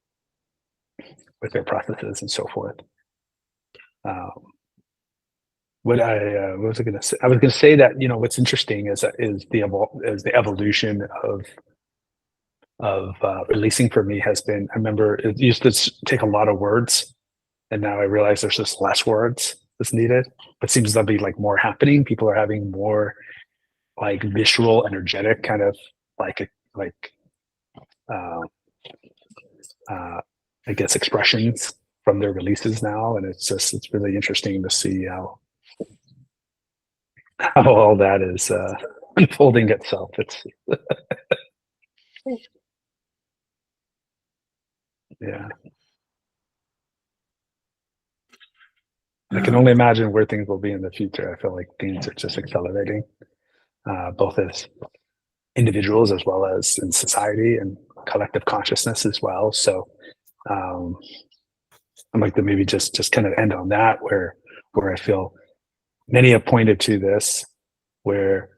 processes and so forth. What was I going to say? I was going to say that what's interesting is the evolution of releasing for me has been. I remember it used to take a lot of words, and now I realize there's just less words that's needed. But it seems to be like more happening. People are having more like visceral, energetic kind of I guess expressions from their releases now, and it's really interesting to see how how all that is unfolding itself. It's yeah. I can only imagine where things will be in the future. I feel like things are just accelerating, both as individuals as well as in society and collective consciousness as well. So I'd like to maybe just kind of end on that, where I feel many have pointed to this, where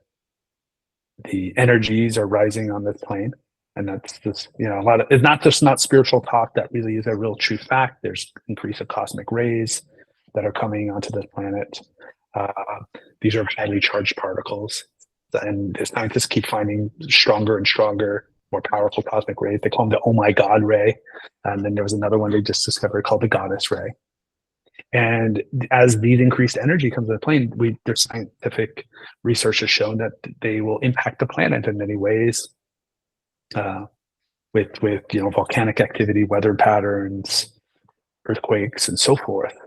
the energies are rising on this plane. And that's just, a lot of, it's not just not spiritual talk. That really is a real true fact. There's increase of cosmic rays that are coming onto this planet. These are highly charged particles, and the scientists keep finding stronger and stronger, more powerful cosmic rays. They call them the "Oh my God" ray, and then there was another one they just discovered called the Goddess ray. And as these increased energy comes to the plane, their scientific research has shown that they will impact the planet in many ways, with volcanic activity, weather patterns, earthquakes, and so forth.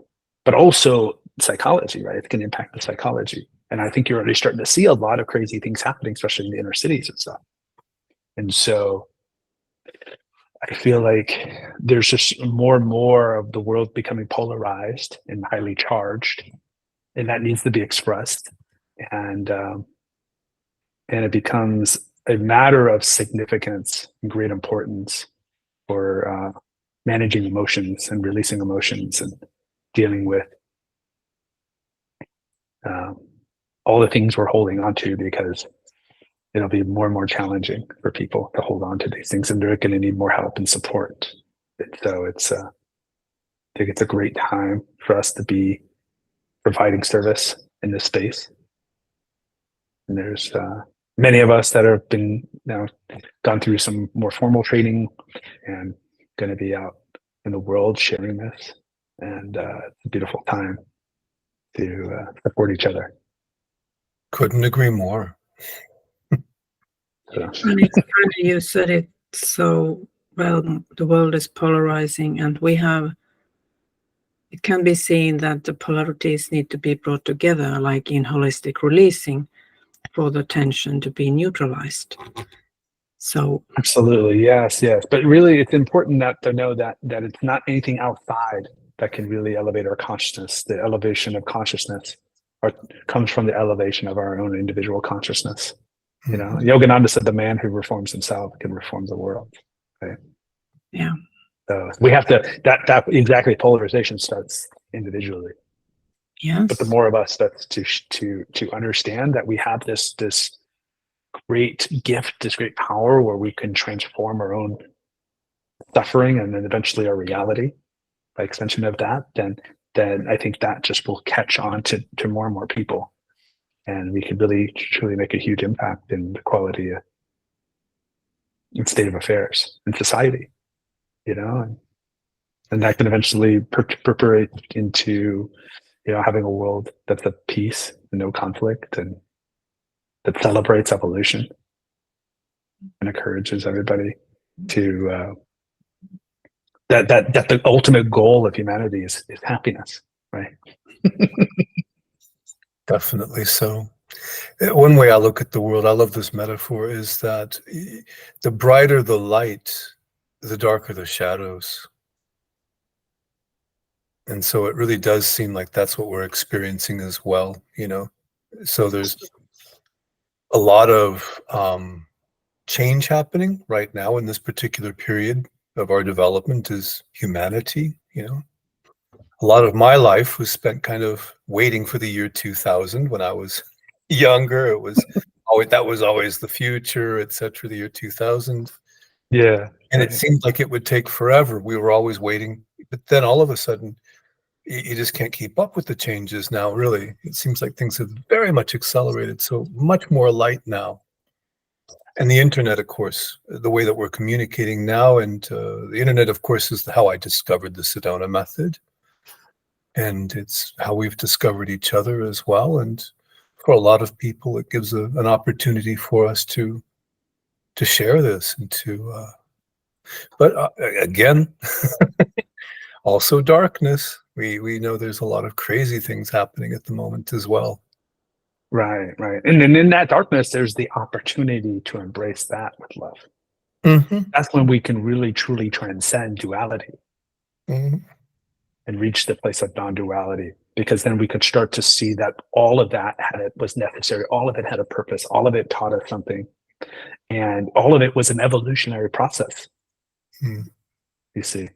But also psychology, right? It can impact the psychology. And I think you're already starting to see a lot of crazy things happening, especially in the inner cities and stuff. And so I feel like there's just more and more of the world becoming polarized and highly charged, and that needs to be expressed. And it becomes a matter of significance and great importance for managing emotions and releasing emotions and dealing with all the things we're holding on to, because it'll be more and more challenging for people to hold on to these things, and they're going to need more help and support. And so I think it's a great time for us to be providing service in this space. And there's many of us that have been gone through some more formal training and going to be out in the world sharing this. And it's a beautiful time to support each other. Couldn't agree more. So. And it's funny you said it so well. The world is polarizing, and it can be seen that the polarities need to be brought together, like in holistic releasing, for the tension to be neutralized. So absolutely, yes. But really, it's important to know that it's not anything outside that can really elevate our consciousness. The elevation of consciousness comes from the elevation of our own individual consciousness. Yogananda said, "The man who reforms himself can reform the world." Right? Yeah. So we have to. That exactly, polarization starts individually. Yes. But the more of us that's to understand that we have this great gift, this great power, where we can transform our own suffering and then eventually our reality by extension of that, then I think that just will catch on to more and more people. And we could really, truly make a huge impact in the quality and state of affairs in society, and that can eventually perpetuate into, having a world that's at peace and no conflict, and that celebrates evolution and encourages everybody to that the ultimate goal of humanity is happiness, right? Definitely so. One way I look at the world, I love this metaphor, is that the brighter the light, the darker the shadows. And so it really does seem like that's what we're experiencing as well, So there's a lot of change happening right now in this particular period of our development as humanity, A lot of my life was spent kind of waiting for the year 2000. When I was younger, it was always the future, etc., the year 2000. Yeah. And it seemed like it would take forever. We were always waiting. But then all of a sudden, you just can't keep up with the changes now, really. It seems like things have very much accelerated, so much more light now. And the internet, of course, the way that we're communicating now, and the internet, of course, is how I discovered the Sedona method. And it's how we've discovered each other as well. And for a lot of people, it gives an opportunity for us to share this and to, but again, also darkness. We know there's a lot of crazy things happening at the moment as well. Right, right. And then in that darkness, there's the opportunity to embrace that with love. Mhm, That's when we can really truly transcend duality mhm. and reach the place of non-duality, because then we could start to see that all of that was necessary, all of it had a purpose, all of it taught us something, and all of it was an evolutionary process, Mm, you see.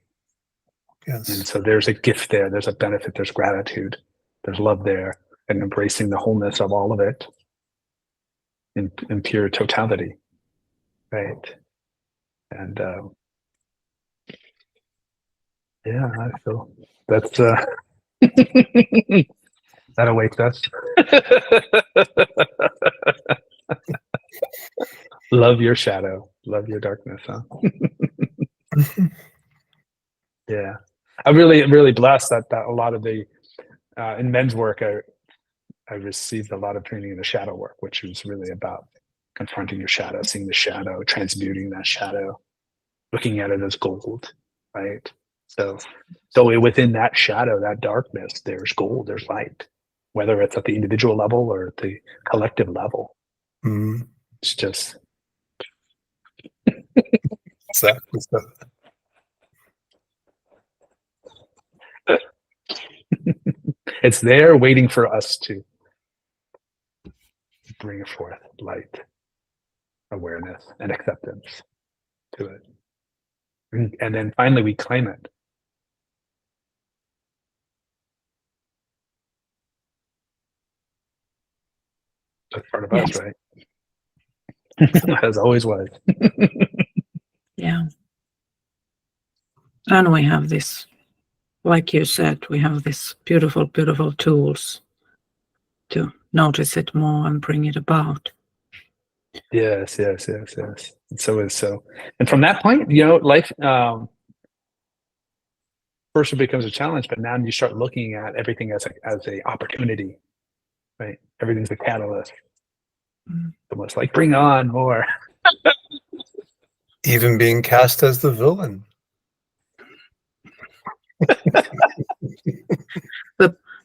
And yes. so there's a gift there, there's a benefit, there's gratitude, there's love there, and embracing the wholeness of all of it in pure totality, right? And yeah, I feel that's that awaits us. Love your shadow, love your darkness, huh? Mhm. Yeah, I'm really blessed that a lot of the in men's work, I received a lot of training in the shadow work, which is really about confronting your shadow, seeing the shadow, transmuting that shadow, looking at it as gold, right? So, so within that shadow, that darkness, there's gold, there's light, whether it's at the individual level or at the collective level. Mhm. It's just, Exactly. So, it's there waiting for us to bring forth light, awareness, and acceptance to it. And then finally we claim it. That's part of us, Yes. right? As always was. Yeah. And we have this, like you said, we have this beautiful, beautiful tools to notice it more and bring it about. Yes, yes, yes, yes. And so is so. And from that point, you know, life first it becomes a challenge, but now you start looking at everything as a opportunity, right? Everything's a catalyst. Mm. Almost like bring on more. even being cast as the villain.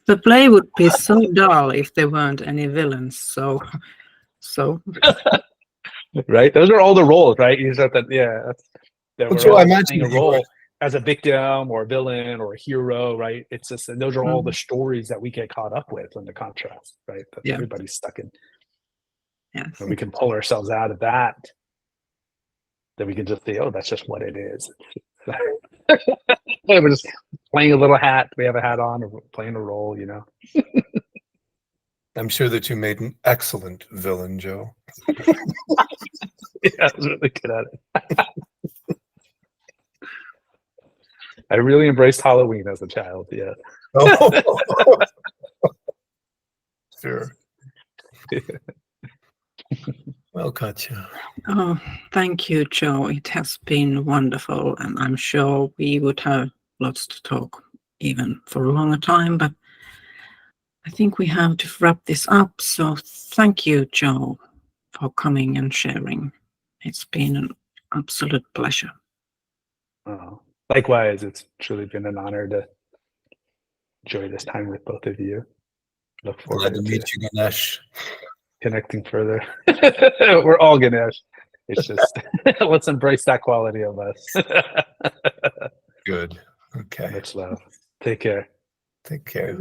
The play would be so dull if there weren't any villains. So Right? Those are all the roles, right? You said that, yeah, that Well, we're Joe, I all imagine playing a that you were. role as a victim or a villain or a hero, right? It's just, and those are all the stories that we get caught up with in the contrast, right? That yeah, everybody's stuck in. yes, And we can pull ourselves out of that. Then we can just say, oh, that's just what it is. We're just playing a little hat. We have a hat on, or we're playing a role, you know. I'm sure that you made an excellent villain, Joe. Yeah, I was really good at it. I really embraced Halloween as a child. Yeah. Oh, sure. Well, Katya. oh, thank you, Joe. It has been wonderful, and I'm sure we would have lots to talk even for a longer time, but I think we have to wrap this up. So thank you, Joe, for coming and sharing. It's been an absolute pleasure. Likewise, it's truly been an honor to enjoy this time with both of you. Look Glad forward to to meet you, Ganesh. connecting further. We're all Ganesh. It's just let's embrace that quality of us. Good. Okay. Much love. Take care. Take care.